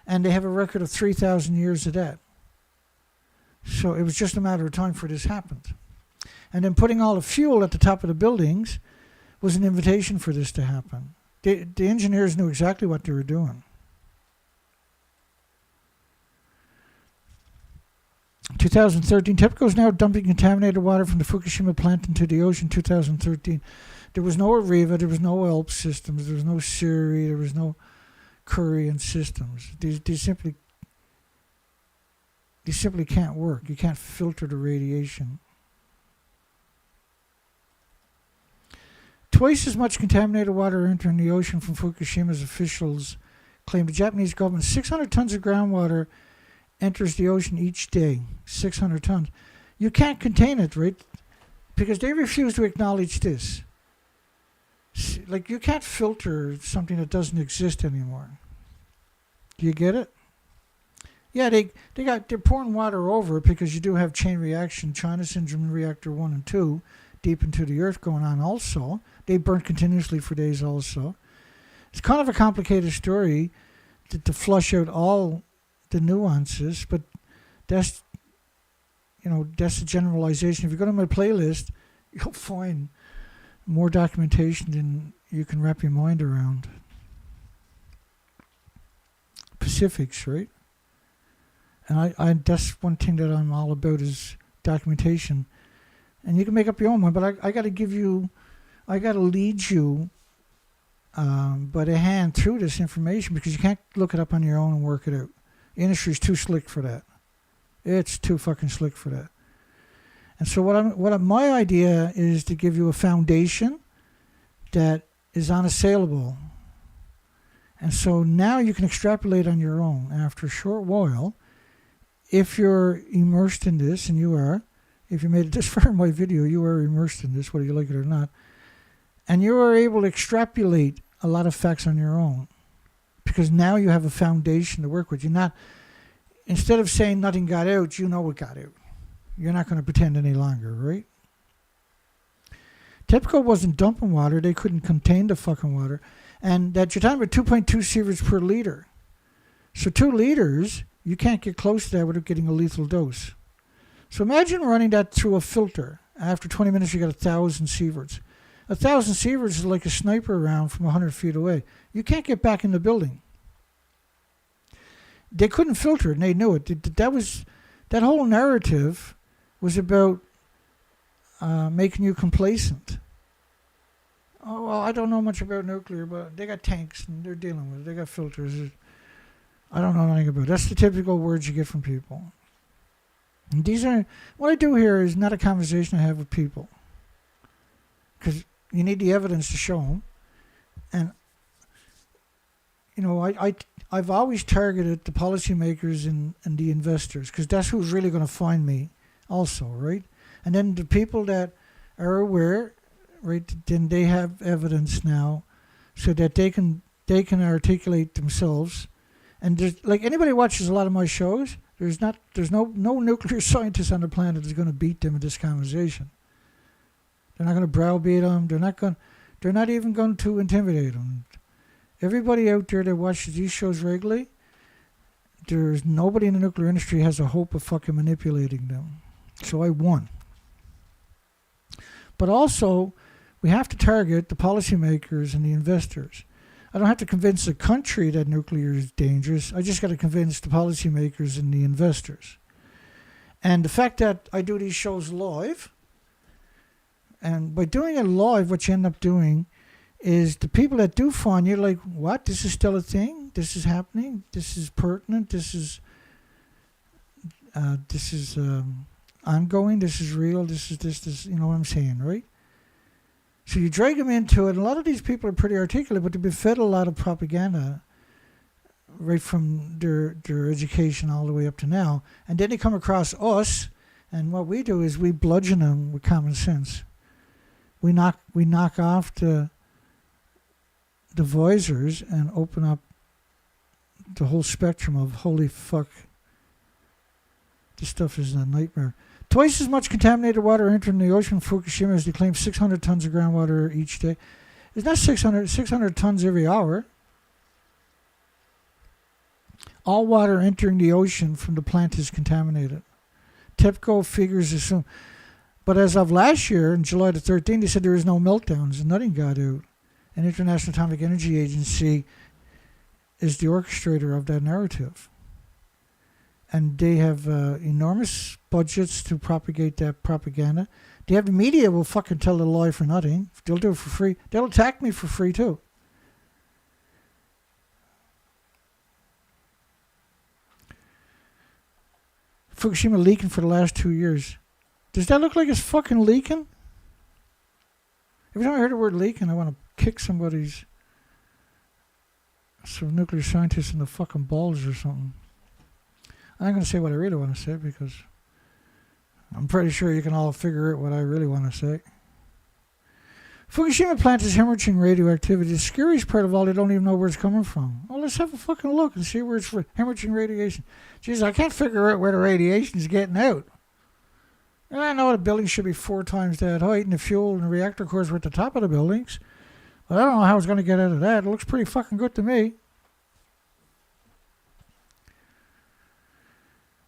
And they have a record of 3,000 years of that. So it was just a matter of time before this happened. And then putting all the fuel at the top of the buildings was an invitation for this to happen. The engineers knew exactly what they were doing. 2013, TEPCO is now dumping contaminated water from the Fukushima plant into the ocean. 2013. There was no Arriva, there was no ELP systems, there was no Siri, there was no Korean systems. They simply can't work. You can't filter the radiation. Twice as much contaminated water entering the ocean from Fukushima as officials claim. The Japanese government, 600 tons of groundwater enters the ocean each day. 600 tons. You can't contain it, right? Because they refuse to acknowledge this. Like, you can't filter something that doesn't exist anymore. Do you get it? Yeah, they're pouring water over it because you do have chain reaction, China syndrome in reactor 1 and 2, deep into the earth going on also. They burn continuously for days also. It's kind of a complicated story. to flush out all the nuances, but that's that's a generalization. If you go to my playlist, you'll find more documentation than you can wrap your mind around. Pacifics, right? And I that's one thing that I'm all about is documentation. And you can make up your own one, but I got to lead you by the hand through this information, because you can't look it up on your own and work it out. The industry's too slick for that. It's too fucking slick for that. And so my idea is to give you a foundation that is unassailable. And so now you can extrapolate on your own after a short while. If you're immersed in this, and you are, if you made it this far in my video, you are immersed in this, whether you like it or not, and you are able to extrapolate a lot of facts on your own, because now you have a foundation to work with. You're not, instead of saying nothing got out, you know what got out. You're not going to pretend any longer, right? TEPCO wasn't dumping water. They couldn't contain the fucking water. And that you're talking about 2.2 sieverts per liter. So 2 liters, you can't get close to that without getting a lethal dose. So imagine running that through a filter. After 20 minutes, you got 1,000 sieverts. 1,000 sieverts is like a sniper round from 100 feet away. You can't get back in the building. They couldn't filter it, and they knew it. That whole narrative was about making you complacent. Oh, well, I don't know much about nuclear, but they got tanks and they're dealing with it. They got filters. I don't know nothing about it. That's the typical words you get from people. And what I do here is not a conversation I have with people, because you need the evidence to show them. And I've always targeted the policymakers and the investors, because that's who's really going to find me also, right? And then the people that are aware, right, then they have evidence now so that they can articulate themselves. And there's, like, anybody who watches a lot of my shows, there's no nuclear scientist on the planet that's going to beat them in this conversation. They're not going to browbeat them. They're not even going to intimidate them. Everybody out there that watches these shows regularly, there's nobody in the nuclear industry has a hope of fucking manipulating them. So I won. But also, we have to target the policymakers and the investors. I don't have to convince the country that nuclear is dangerous. I just got to convince the policymakers and the investors. And the fact that I do these shows live, and by doing it live, what you end up doing is the people that do find you're like, what? This is still a thing? This is happening? This is pertinent? This is ongoing? This is real? This, you know what I'm saying, right? So you drag them into it. And a lot of these people are pretty articulate, but they've been fed a lot of propaganda right from their education all the way up to now. And then they come across us, and what we do is we bludgeon them with common sense. We knock off the visors and open up the whole spectrum of holy fuck. This stuff is a nightmare. Twice as much contaminated water entering the ocean from Fukushima as they claim 600 tons of groundwater each day. It's not 600 tons every hour. All water entering the ocean from the plant is contaminated. TEPCO figures assume. But as of last year, in July the 13th, they said there is no meltdowns and nothing got out. And the International Atomic Energy Agency is the orchestrator of that narrative. And they have enormous budgets to propagate that propaganda. They have the media will fucking tell the lie for nothing. They'll do it for free. They'll attack me for free too. Fukushima leaking for the last 2 years. Does that look like it's fucking leaking? Every time I hear the word leaking, I want to kick some nuclear scientists in the fucking balls or something. I'm not going to say what I really want to say, because I'm pretty sure you can all figure out what I really want to say. Fukushima plant is hemorrhaging radioactivity. The scariest part of all, they don't even know where it's coming from. Well, let's have a fucking look and see where it's hemorrhaging radiation. Jeez, I can't figure out where the radiation is getting out. And I know the buildings should be 4 times that height, and the fuel and the reactor cores were at the top of the buildings. But I don't know how it's going to get out of that. It looks pretty fucking good to me.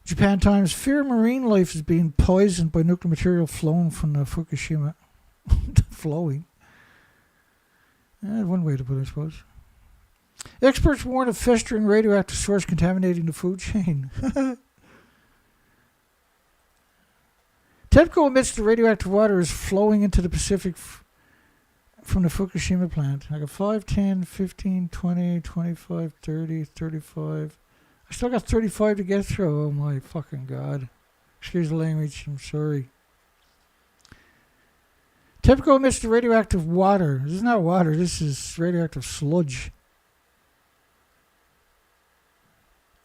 Japan Times, fear marine life is being poisoned by nuclear material flown from the Fukushima. Flowing. One way to put it, I suppose. Experts warn of festering radioactive source contaminating the food chain. TEPCO admits the radioactive water is flowing into the Pacific from the Fukushima plant. I got 5, 10, 15, 20, 25, 30, 35. I still got 35 to get through. Oh my fucking God. Excuse the language. I'm sorry. TEPCO admits the radioactive water. This is not water. This is radioactive sludge.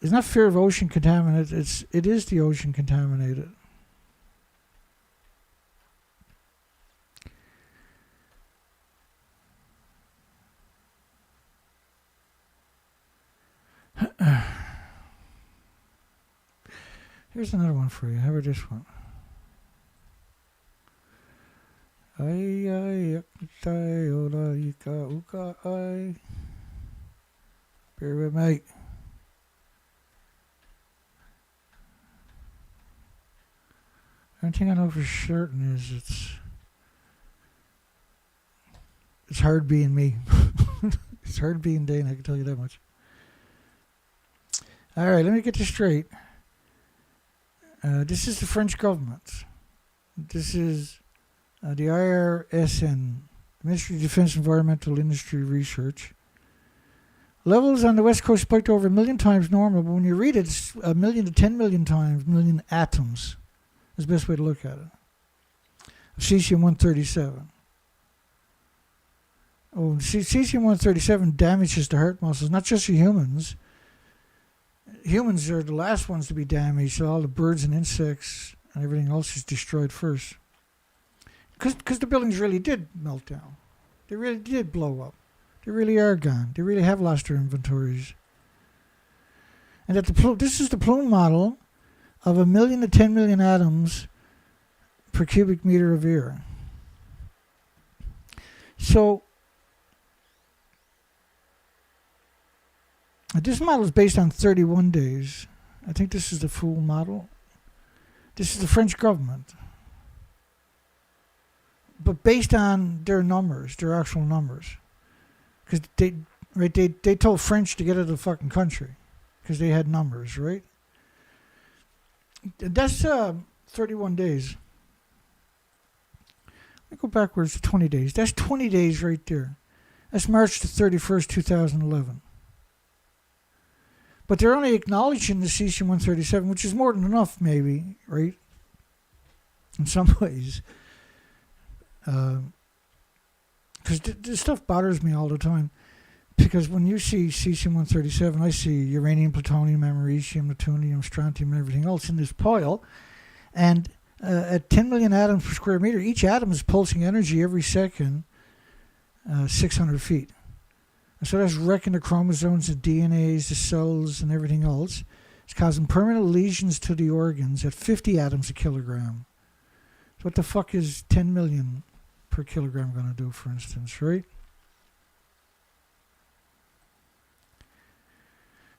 It's not fear of ocean contaminant. It is the ocean contaminated. Here's another one for you. How about this one? Bear with me. One thing I know for certain is it's hard being me. It's hard being Dane, I can tell you that much. All right, let me get this straight. This is the French government. This is the IRSN, the Ministry of Defense Environmental Industry Research. Levels on the West Coast spiked over 1 million times normal, but when you read it, it's 1 million to 10 million times, million atoms. That's the best way to look at it. Cesium-137. Oh, Cesium-137 damages the heart muscles, not just the humans. Humans are the last ones to be damaged, so all the birds and insects and everything else is destroyed first. Because the buildings really did melt down. They really did blow up. They really are gone. They really have lost their inventories. And that this is the plume model of 1 million to 10 million atoms per cubic meter of air. So, this model is based on 31 days. I think this is the full model. This is the French government. But based on their numbers, their actual numbers. Because they told French to get out of the fucking country. Because they had numbers, right? That's 31 days. Let me go backwards to 20 days. That's 20 days right there. That's March the 31st, 2011. But they're only acknowledging the Cesium-137, which is more than enough, maybe, right? In some ways. Because this stuff bothers me all the time. Because when you see Cesium-137, I see uranium, plutonium, americium, neptunium, strontium, and everything else in this pile. And at 10 million atoms per square meter, each atom is pulsing energy every second, 600 feet. So that's wrecking the chromosomes, the DNAs, the cells, and everything else. It's causing permanent lesions to the organs at 50 atoms a kilogram. So what the fuck is 10 million per kilogram going to do, for instance, right?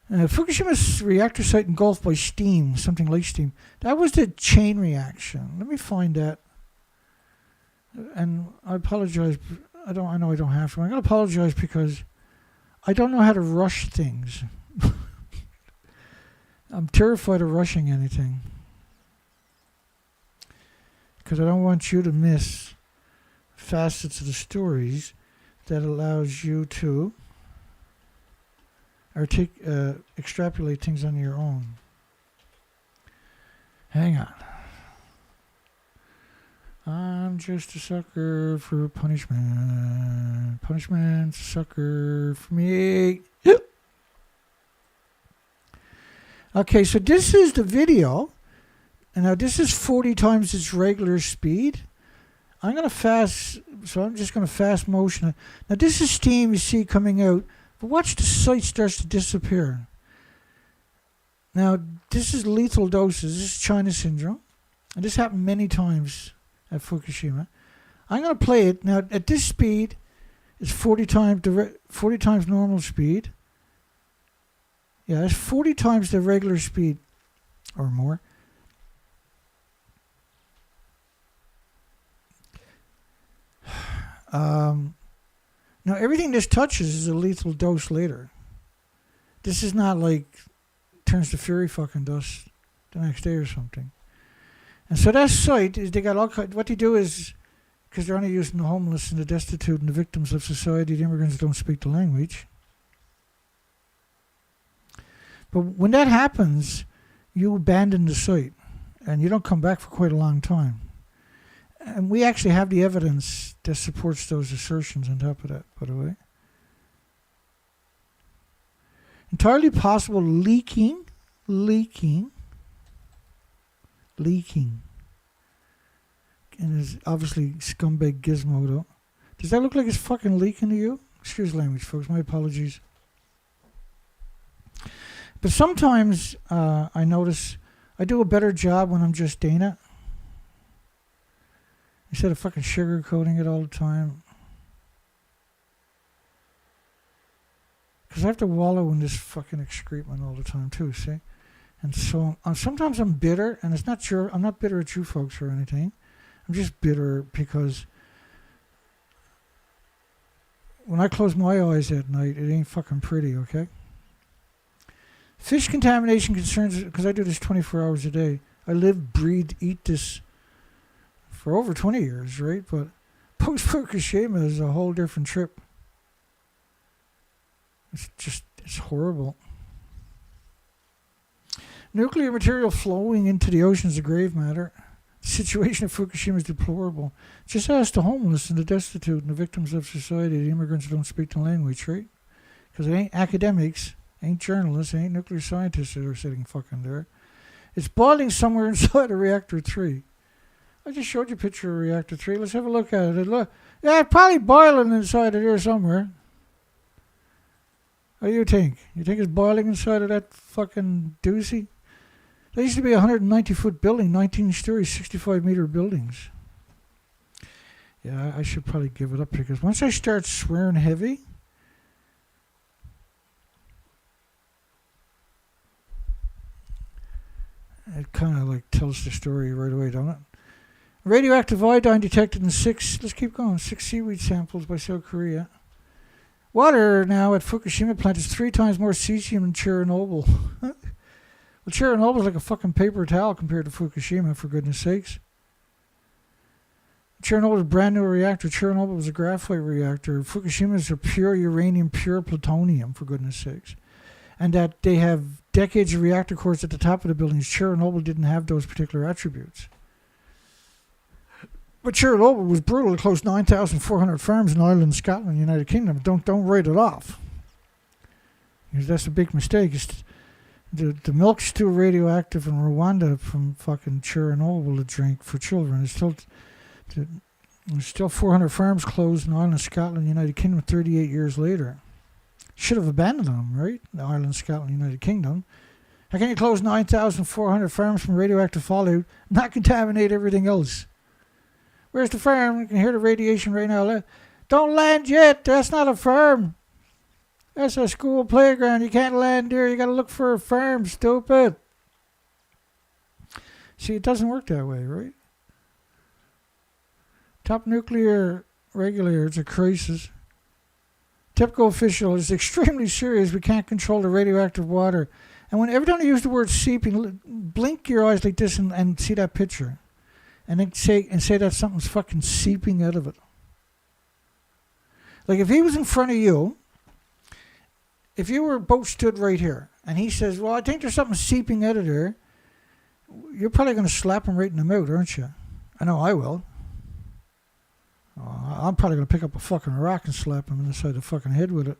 Fukushima's reactor site engulfed by steam, something like steam. That was the chain reaction. Let me find that. And I apologize. I know I don't have to. I'm going to apologize because I don't know how to rush things. I'm terrified of rushing anything. Because I don't want you to miss facets of the stories that allows you to extrapolate things on your own. Hang on. I'm just a sucker for punishment. Punishment's a sucker for me. Okay, so this is the video. And now this is 40 times its regular speed. I'm going to fast, so I'm just going to fast motion it. Now this is steam you see coming out. But watch the site starts to disappear. Now, this is lethal doses. This is China syndrome. And this happened many times at Fukushima. I'm going to play it. Now, at this speed, it's 40 times normal speed. Yeah, that's 40 times the regular speed. or more. Now, everything this touches is a lethal dose later. This is not like turns to fury fucking dust the next day or something. And so that site is, they got all what they do is, because they're only using the homeless and the destitute and the victims of society, the immigrants don't speak the language. But when that happens, you abandon the site and you don't come back for quite a long time. And we actually have the evidence that supports those assertions on top of that, by the way. Entirely possible leaking. And it's obviously scumbag Gizmodo. Does that look like it's fucking leaking to you? Excuse language, folks. My apologies. But sometimes I notice I do a better job when I'm just Dana. Instead of fucking sugarcoating it all the time. Because I have to wallow in this fucking excrement all the time too, see? And so sometimes I'm bitter, and it's not sure, I'm not bitter at you folks or anything. I'm just bitter because when I close my eyes at night, it ain't fucking pretty, okay? Fish contamination concerns, because I do this 24 hours a day. I live, breathe, eat this for over 20 years, right? But post-Fukushima is a whole different trip. It's horrible. Nuclear material flowing into the oceans of grave matter. The situation at Fukushima is deplorable. Just ask the homeless and the destitute and the victims of society, the immigrants who don't speak the language, right? Because it ain't academics, ain't journalists, ain't nuclear scientists that are sitting fucking there. It's boiling somewhere inside of Reactor 3. I just showed you a picture of Reactor 3. Let's have a look at it. Look. Yeah, it's probably boiling inside of there somewhere. What do you think? You think it's boiling inside of that fucking doozy? There used to be a 190-foot building, 19 stories, 65-meter buildings. Yeah, I should probably give it up because once I start swearing heavy, it kind of like tells the story right away, don't it? Radioactive iodine detected in 6 seaweed samples by South Korea. Water now at Fukushima plant is 3 times more cesium than Chernobyl. Well, Chernobyl is like a fucking paper towel compared to Fukushima, for goodness sakes. Chernobyl is a brand new reactor. Chernobyl was a graphite reactor. Fukushima is a pure uranium, pure plutonium, for goodness sakes. And that they have decades of reactor cores at the top of the buildings. Chernobyl didn't have those particular attributes. But Chernobyl was brutal. It closed 9,400 farms in Ireland, Scotland, United Kingdom. Don't write it off. Because that's a big mistake. The milk's still radioactive in Rwanda from fucking Chernobyl to drink for children. There's still 400 farms closed in Ireland, Scotland, United Kingdom 38 years later. Should have abandoned them, right? Ireland, Scotland, United Kingdom. How can you close 9,400 farms from radioactive fallout, not contaminate everything else? Where's the farm? You can hear the radiation right now. Don't land yet. That's not a farm. That's a school playground. You can't land there. You got to look for a farm, stupid. See, it doesn't work that way, right? Top nuclear regulator, it's a crisis. TEPCO official is extremely serious. We can't control the radioactive water. And when every time you use the word seeping, blink your eyes like this and see that picture. And then say that something's fucking seeping out of it. Like if he was in front of you, if you were both stood right here, and he says, well, I think there's something seeping out of there, you're probably going to slap him right in the mouth, aren't you? I know I will. I'm probably going to pick up a fucking rock and slap him in the side of the fucking head with it.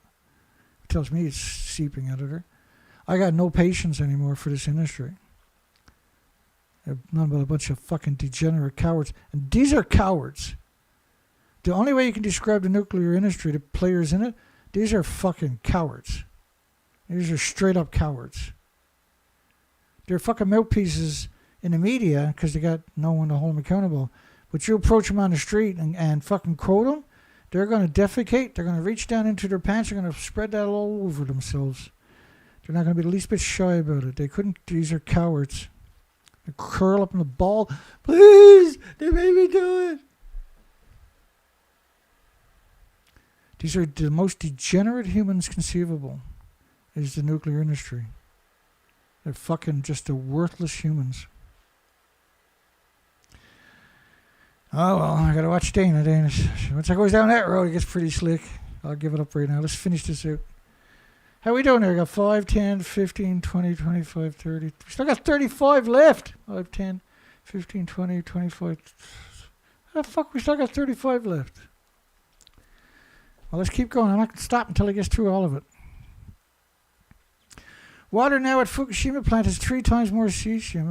It tells me it's seeping out of there. I got no patience anymore for this industry. They're none but a bunch of fucking degenerate cowards. And these are cowards. The only way you can describe the nuclear industry, the players in it, these are fucking cowards. These are straight up cowards. They're fucking mouthpieces in the media because they got no one to hold them accountable. But you approach them on the street and fucking quote them, they're going to defecate, they're going to reach down into their pants, they're going to spread that all over themselves. They're not going to be the least bit shy about it. These are cowards. They curl up in the ball. Please, they made me do it. These are the most degenerate humans conceivable, is the nuclear industry. They're fucking just the worthless humans. Oh, well, I gotta watch Dana. Once I goes down that road, it gets pretty slick. I'll give it up right now. Let's finish this out. How we doing there? We got 5, 10, 15, 20, 25, 30. We still got 35 left. 5, 10, 15, 20, 25. How the fuck we still got 35 left? Well, let's keep going. I'm not going to stop until I get through all of it. Water now at Fukushima plant has 3 times more cesium.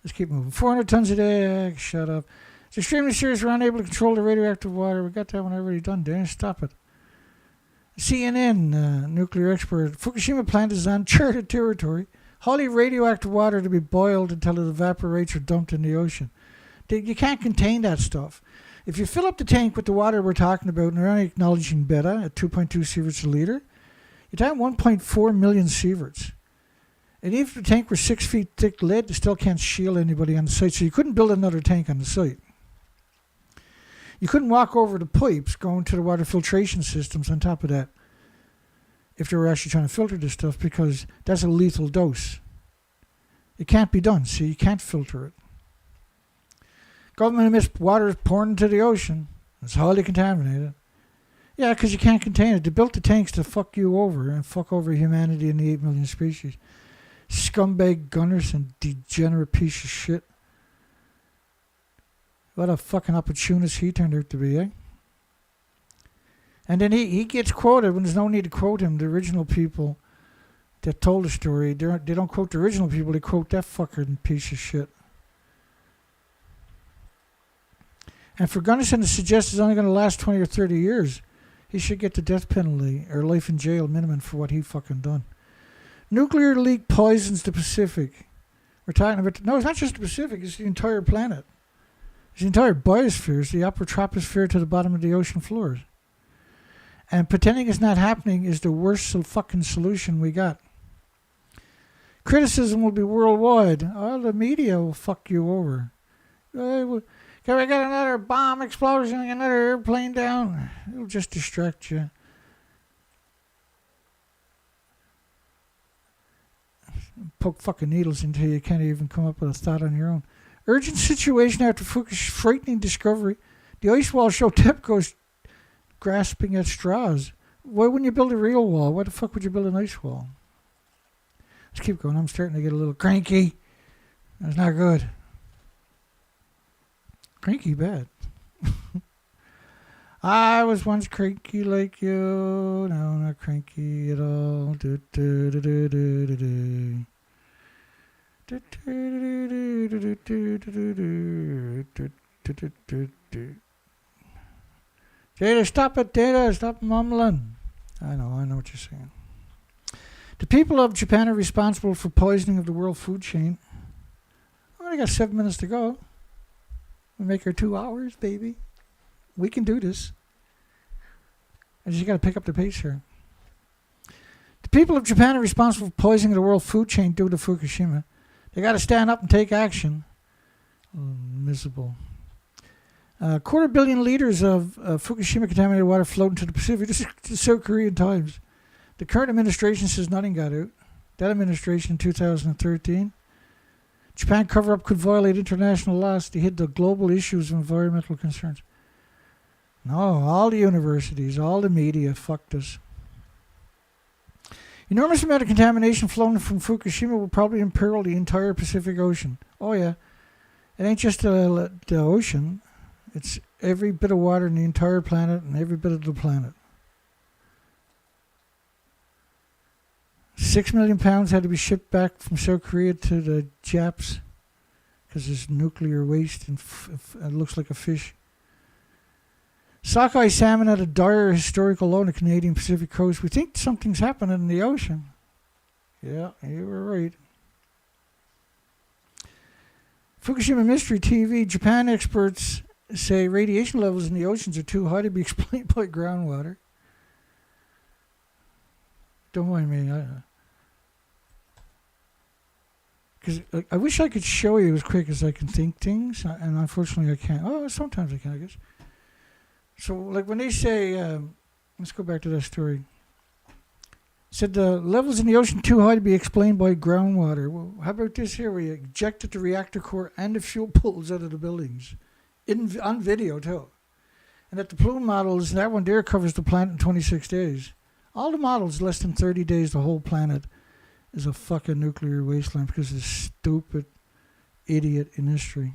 Let's keep moving. 400 tons a day. Shut up. It's extremely serious. We're unable to control the radioactive water. We got that one already done, Dan. Stop it. CNN nuclear expert. Fukushima plant is uncharted territory. Highly radioactive water to be boiled until it evaporates or dumped in the ocean. You can't contain that stuff. If you fill up the tank with the water we're talking about, and they're only acknowledging beta at 2.2 sieverts a litre, you're talking 1.4 million sieverts. And even if the tank were 6 feet thick lead, you still can't shield anybody on the site. So you couldn't build another tank on the site. You couldn't walk over the pipes going to the water filtration systems on top of that if they were actually trying to filter this stuff, because that's a lethal dose. It can't be done, so you can't filter it. Government emits water poured into the ocean. It's highly contaminated. Yeah, because you can't contain it. They built the tanks to fuck you over and fuck over humanity and the 8 million species. Scumbag gunners and degenerate piece of shit. What a fucking opportunist he turned out to be, eh? And then he gets quoted when there's no need to quote him. The original people that told the story, they don't quote the original people, they quote that fucking piece of shit. And for Gunnison to suggest it's only going to last 20 or 30 years, he should get the death penalty or life in jail minimum for what he fucking done. Nuclear leak poisons the Pacific. We're talking about... No, it's not just the Pacific, it's the entire planet. It's the entire biosphere. It's the upper troposphere to the bottom of the ocean floors. And pretending it's not happening is the worst fucking solution we got. Criticism will be worldwide. Oh, the media will fuck you over. Can we get another bomb explosion, another airplane down? It'll just distract you. Poke fucking needles into you. You can't even come up with a thought on your own. Urgent situation after Fukushima frightening discovery. The ice wall show TEPCO's grasping at straws. Why wouldn't you build a real wall? Why the fuck would you build an ice wall? Let's keep going. I'm starting to get a little cranky. That's not good. Cranky bad. I was once cranky like you. No, not cranky at all. Do, do, do, do, do, do, do. Data, stop it, Data. Stop mumbling. I know what you're saying. The people of Japan are responsible for poisoning of the world food chain. I only got 7 minutes to go. We make our 2 hours, baby. We can do this. I just got to pick up the pace here. The people of Japan are responsible for poisoning the world food chain due to Fukushima. They got to stand up and take action. Oh, miserable. 250 million liters of Fukushima contaminated water flowed into the Pacific. This is the South Korean Times. The current administration says nothing got out. That administration in 2013. Japan cover-up could violate international laws to hid the global issues of environmental concerns. No, all the universities, all the media fucked us. Enormous amount of contamination flowing from Fukushima will probably imperil the entire Pacific Ocean. Oh yeah, it ain't just the ocean. It's every bit of water in the entire planet and every bit of the planet. 6 million pounds had to be shipped back from South Korea to the Japs because there's nuclear waste and it looks like a fish. Sockeye salmon at a dire historical low on the Canadian Pacific coast. We think something's happening in the ocean. Yeah, you were right. Fukushima Mystery TV. Japan experts say radiation levels in the oceans are too high to be explained by groundwater. Don't mind me. Because I wish I could show you as quick as I can think things, and unfortunately I can't. Oh, sometimes I can, I guess. So, like when they say, let's go back to that story. Said the levels in the ocean too high to be explained by groundwater. Well, how about this here? We ejected the reactor core and the fuel pools out of the buildings, on video too. And that the plume models, that one there covers the planet in 26 days. All the models, less than 30 days, the whole planet is a fucking nuclear wasteland because of this stupid idiot industry.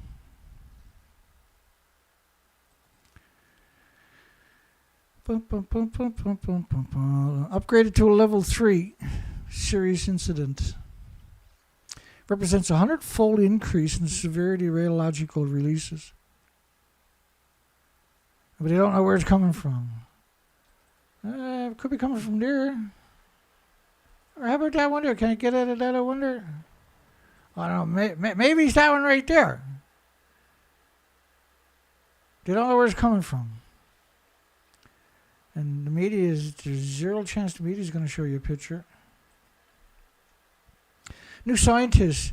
Upgraded to a level 3 serious incident. Represents a 100-fold increase in the severity of radiological releases. But they don't know where it's coming from. It could be coming from there. Or how about that one there? Can I get out of that, I wonder? I don't know. Maybe it's that one right there. They don't know where it's coming from. And the media there's zero chance the media is going to show you a picture. New Scientists.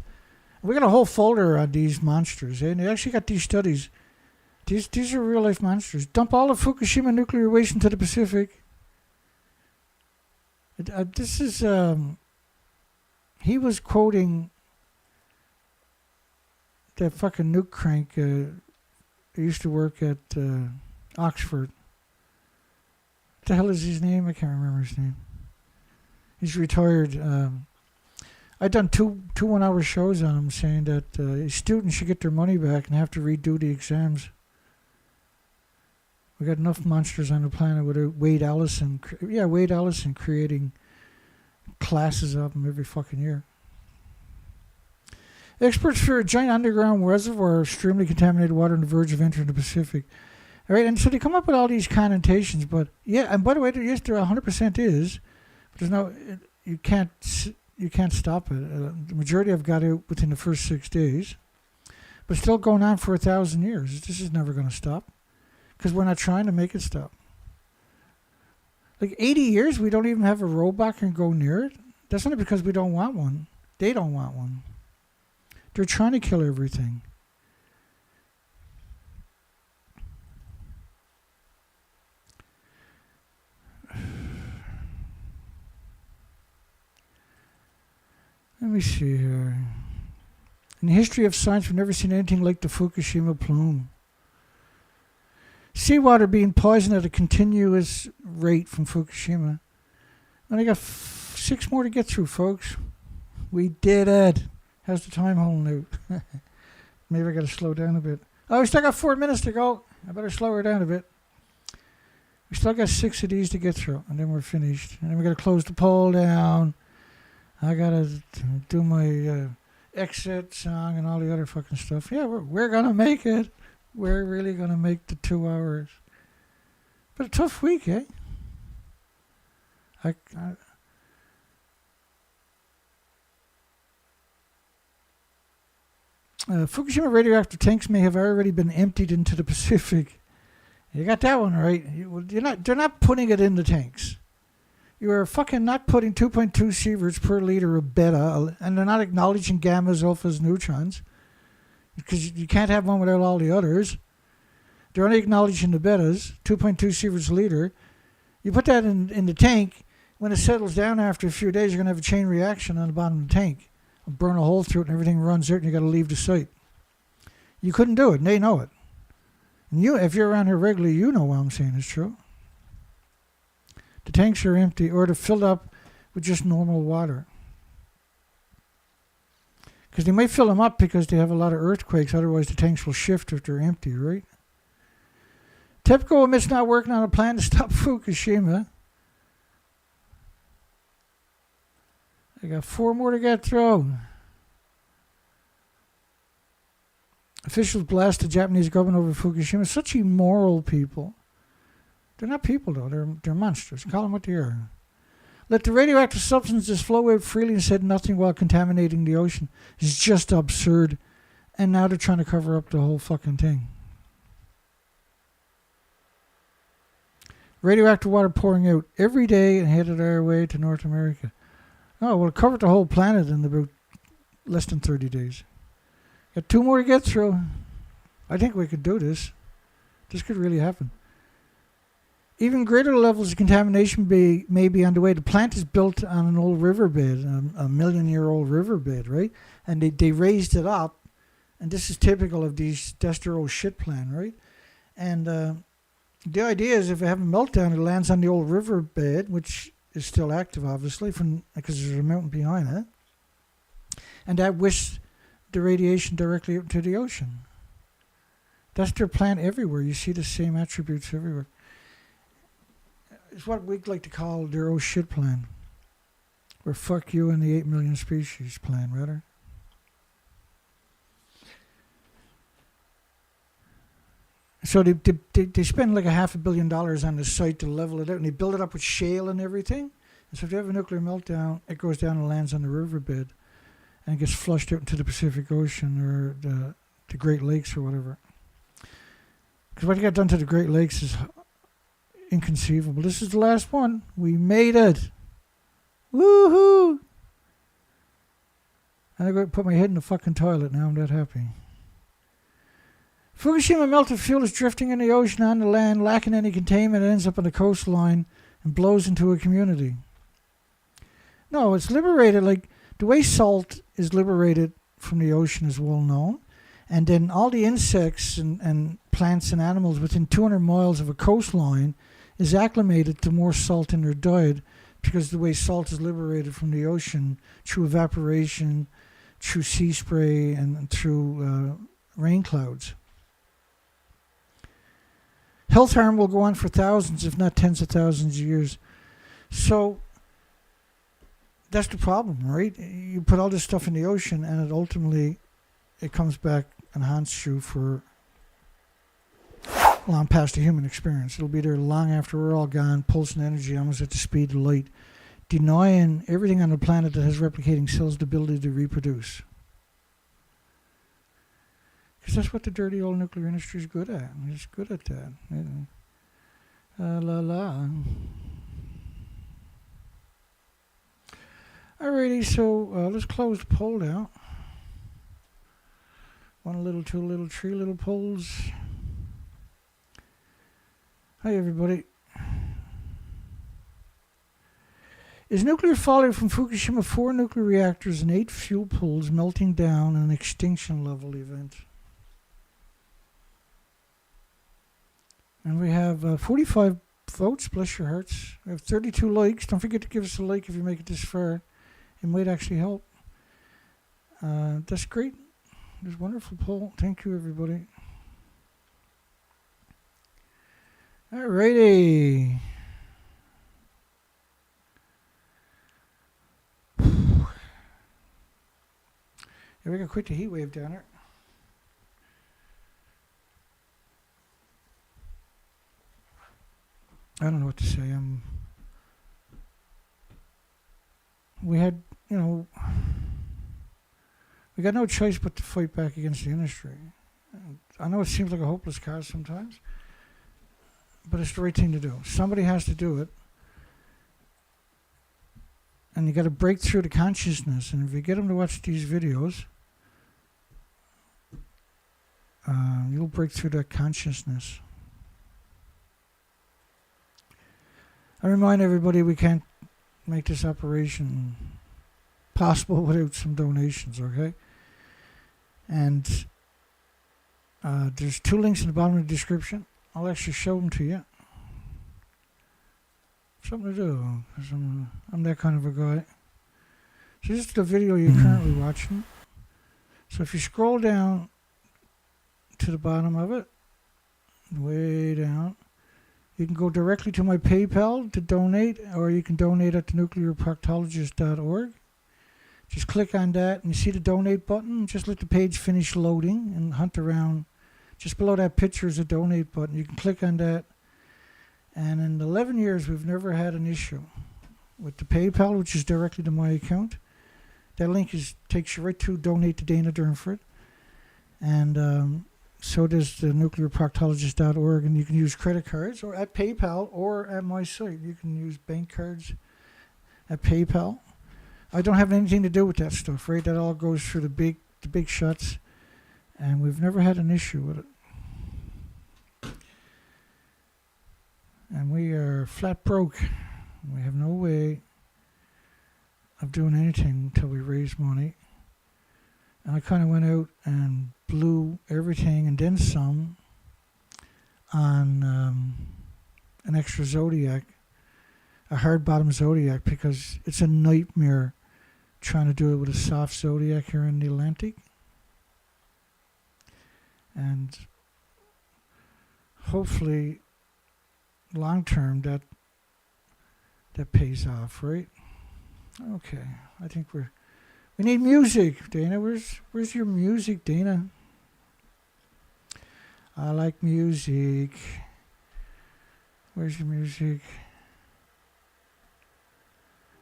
We got a whole folder on these monsters. And they actually got these studies. These are real life monsters. Dump all of Fukushima nuclear waste into the Pacific. This is, he was quoting that fucking nuke crank who used to work at Oxford. What the hell is his name? I can't remember his name. He's retired. I've done two 1-hour shows on him saying that students should get their money back and have to redo the exams. We got enough monsters on the planet without Wade Allison creating classes of them every fucking year. Experts fear a giant underground reservoir of extremely contaminated water on the verge of entering the Pacific. All right, and so they come up with all these connotations, but yeah, and by the way, yes, there 100% is, but there's no, you can't stop it. The majority have got out within the first 6 days, but still going on for 1,000 years. This is never going to stop. Because we're not trying to make it stop. Like 80 years, we don't even have a robot can go near it. That's not because we don't want one. They don't want one. They're trying to kill everything. Let me see here. In the history of science, we've never seen anything like the Fukushima plume. Seawater being poisoned at a continuous rate from Fukushima. And I got 6 more to get through, folks. We did it. How's the time holding out? Maybe I got to slow down a bit. Oh, we still got 4 minutes to go. I better slow her down a bit. We still got 6 of these to get through, and then we're finished. And then we got to close the poll down. I got to do my exit song and all the other fucking stuff. Yeah, we're going to make it. We're really going to make the 2 hours. But a tough week, eh? Fukushima radioactive tanks may have already been emptied into the Pacific. You got that one right. They're not putting it in the tanks. You are fucking not putting 2.2 sieverts per liter of beta, and they're not acknowledging gammas, alphas, neutrons. Because you can't have one without all the others. They're only acknowledging the betas, 2.2 sieverts a liter. You put that in the tank, when it settles down after a few days, you're going to have a chain reaction on the bottom of the tank. Burn a hole through it and everything runs out and you got to leave the site. You couldn't do it, and they know it. And if you're around here regularly, you know what I'm saying is true. The tanks are empty, or they're filled up with just normal water. Because they might fill them up because they have a lot of earthquakes. Otherwise, the tanks will shift if they're empty, right? TEPCO admits not working on a plan to stop Fukushima. I got 4 more to get through. Officials blast the Japanese government over Fukushima. Such immoral people. They're not people, though. They're monsters. Call them what they are. Let the radioactive substances flow out freely and said nothing while contaminating the ocean. It's just absurd. And now they're trying to cover up the whole fucking thing. Radioactive water pouring out every day and headed our way to North America. Oh, well, it covered the whole planet in about less than 30 days. Got 2 more to get through. I think we could do this. This could really happen. Even greater levels of contamination may be underway. The plant is built on an old riverbed, a million-year-old riverbed, right? And they raised it up, and this is typical of these. That's their old shit plan, right? And the idea is if we have a meltdown, it lands on the old riverbed, which is still active, obviously, because there's a mountain behind it, and that whisks the radiation directly up into the ocean. That's their plan everywhere. You see the same attributes everywhere. It's what we'd like to call their old shit plan. Or fuck you and the 8 million species plan, rather. So they spend like $500 million on the site to level it out, and they build it up with shale and everything. And so if you have a nuclear meltdown, it goes down and lands on the riverbed and gets flushed out into the Pacific Ocean or the Great Lakes or whatever. Because what you got done to the Great Lakes is inconceivable. This is the last one. We made it. Woohoo! And I'm going to put my head in the fucking toilet now. I'm that happy. Fukushima melted fuel is drifting in the ocean on the land, lacking any containment. It ends up on the coastline and blows into a community. No, it's liberated. Like, the way salt is liberated from the ocean is well known. And then all the insects and plants and animals within 200 miles of a coastline is acclimated to more salt in their diet because the way salt is liberated from the ocean through evaporation, through sea spray, and through rain clouds. Health harm will go on for thousands, if not tens of thousands of years. So that's the problem, right? You put all this stuff in the ocean and it comes back and haunts you for long past the human experience. It'll be there long after we're all gone, pulsing energy almost at the speed of light, denying everything on the planet that has replicating cells the ability to reproduce. Because that's what the dirty old nuclear industry is good at. It's good at that. Alrighty, so let's close the poll out. 1 little, 2 little, 3 little polls. Hi, everybody. Is nuclear fallout from Fukushima 4 nuclear reactors and 8 fuel pools melting down an extinction level event? And we have 45 votes, bless your hearts. We have 32 likes. Don't forget to give us a like if you make it this far. It might actually help. That's great. It was a wonderful poll. Thank you, everybody. Alrighty. Yeah, we got quite the heat wave down there. I don't know what to say. We had, we got no choice but to fight back against the industry. I know it seems like a hopeless cause sometimes, but it's the right thing to do. Somebody has to do it. And you got to break through the consciousness. And if you get them to watch these videos, you'll break through that consciousness. I remind everybody we can't make this operation possible without some donations, okay? And there's 2 links in the bottom of the description. I'll actually show them to you. Something to do, because I'm that kind of a guy. So this is the video you're currently watching. So if you scroll down to the bottom of it, way down, you can go directly to my PayPal to donate, or you can donate at thenuclearproctologist.org. Just click on that, and you see the donate button. Just let the page finish loading and hunt around. Just below that picture is a donate button. You can click on that. And in 11 years, we've never had an issue with the PayPal, which is directly to my account. That link takes you right to donate to Dana Durnford. And so does the nuclearproctologist.org, and you can use credit cards or at PayPal or at my site. You can use bank cards at PayPal. I don't have anything to do with that stuff, right? That all goes through the big shots, and we've never had an issue with it. And we are flat broke. We have no way of doing anything until we raise money. And I kind of went out and blew everything and then some on an extra Zodiac, a hard bottom Zodiac, because it's a nightmare trying to do it with a soft Zodiac here in the Atlantic. And hopefully long term that pays off, right? Okay, I think we need music. Dana, where's your music, Dana? I like music. Where's your music?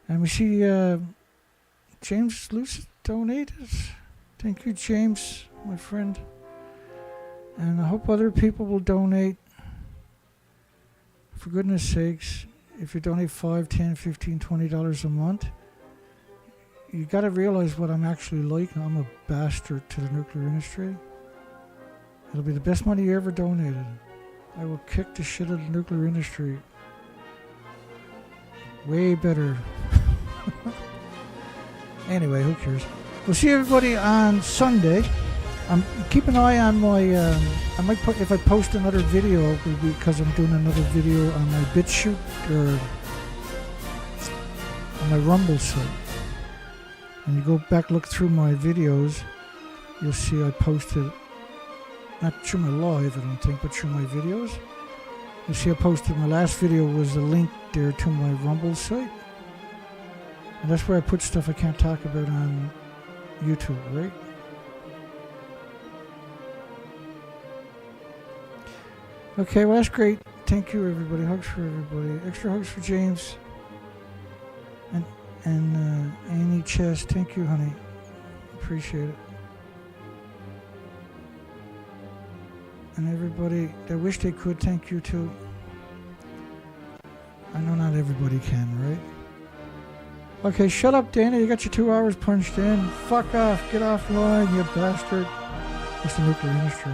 And we see James Luce donated. Thank you, James, my friend. And I hope other people will donate. For goodness sakes, if you donate $5, $10, $15, $20 a month, you got to realize what I'm actually like. I'm a bastard to the nuclear industry. It'll be the best money you ever donated. I will kick the shit out of the nuclear industry. Way better. Anyway, who cares? We'll see everybody on Sunday. Keep an eye on my. I might put, if I post another video, it will be because I'm doing another video on my BitChute or on my Rumble site. And you go back, look through my videos, you'll see I posted, not through my live, I don't think, but through my videos. You see I posted, my last video was a link there to my Rumble site. And that's where I put stuff I can't talk about on YouTube, right? Okay, well that's great. Thank you everybody. Hugs for everybody. Extra hugs for James. And Annie Chess, thank you, honey. Appreciate it. And everybody that wish they could, thank you too. I know not everybody can, right? Okay, shut up, Dana. You got your 2 hours punched in. Fuck off. Get offline, you bastard. It's the nuclear industry.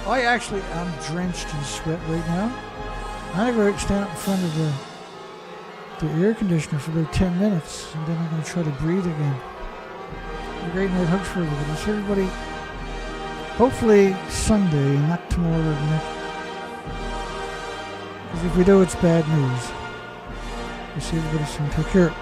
I actually am drenched in sweat right now. I'm going to stand up in front of the air conditioner for about 10 minutes, and then I'm going to try to breathe again. Have a great night. Hugs for everybody. See everybody hopefully Sunday, not tomorrow or next. Because if we do, it's bad news. We'll see everybody soon. Take care.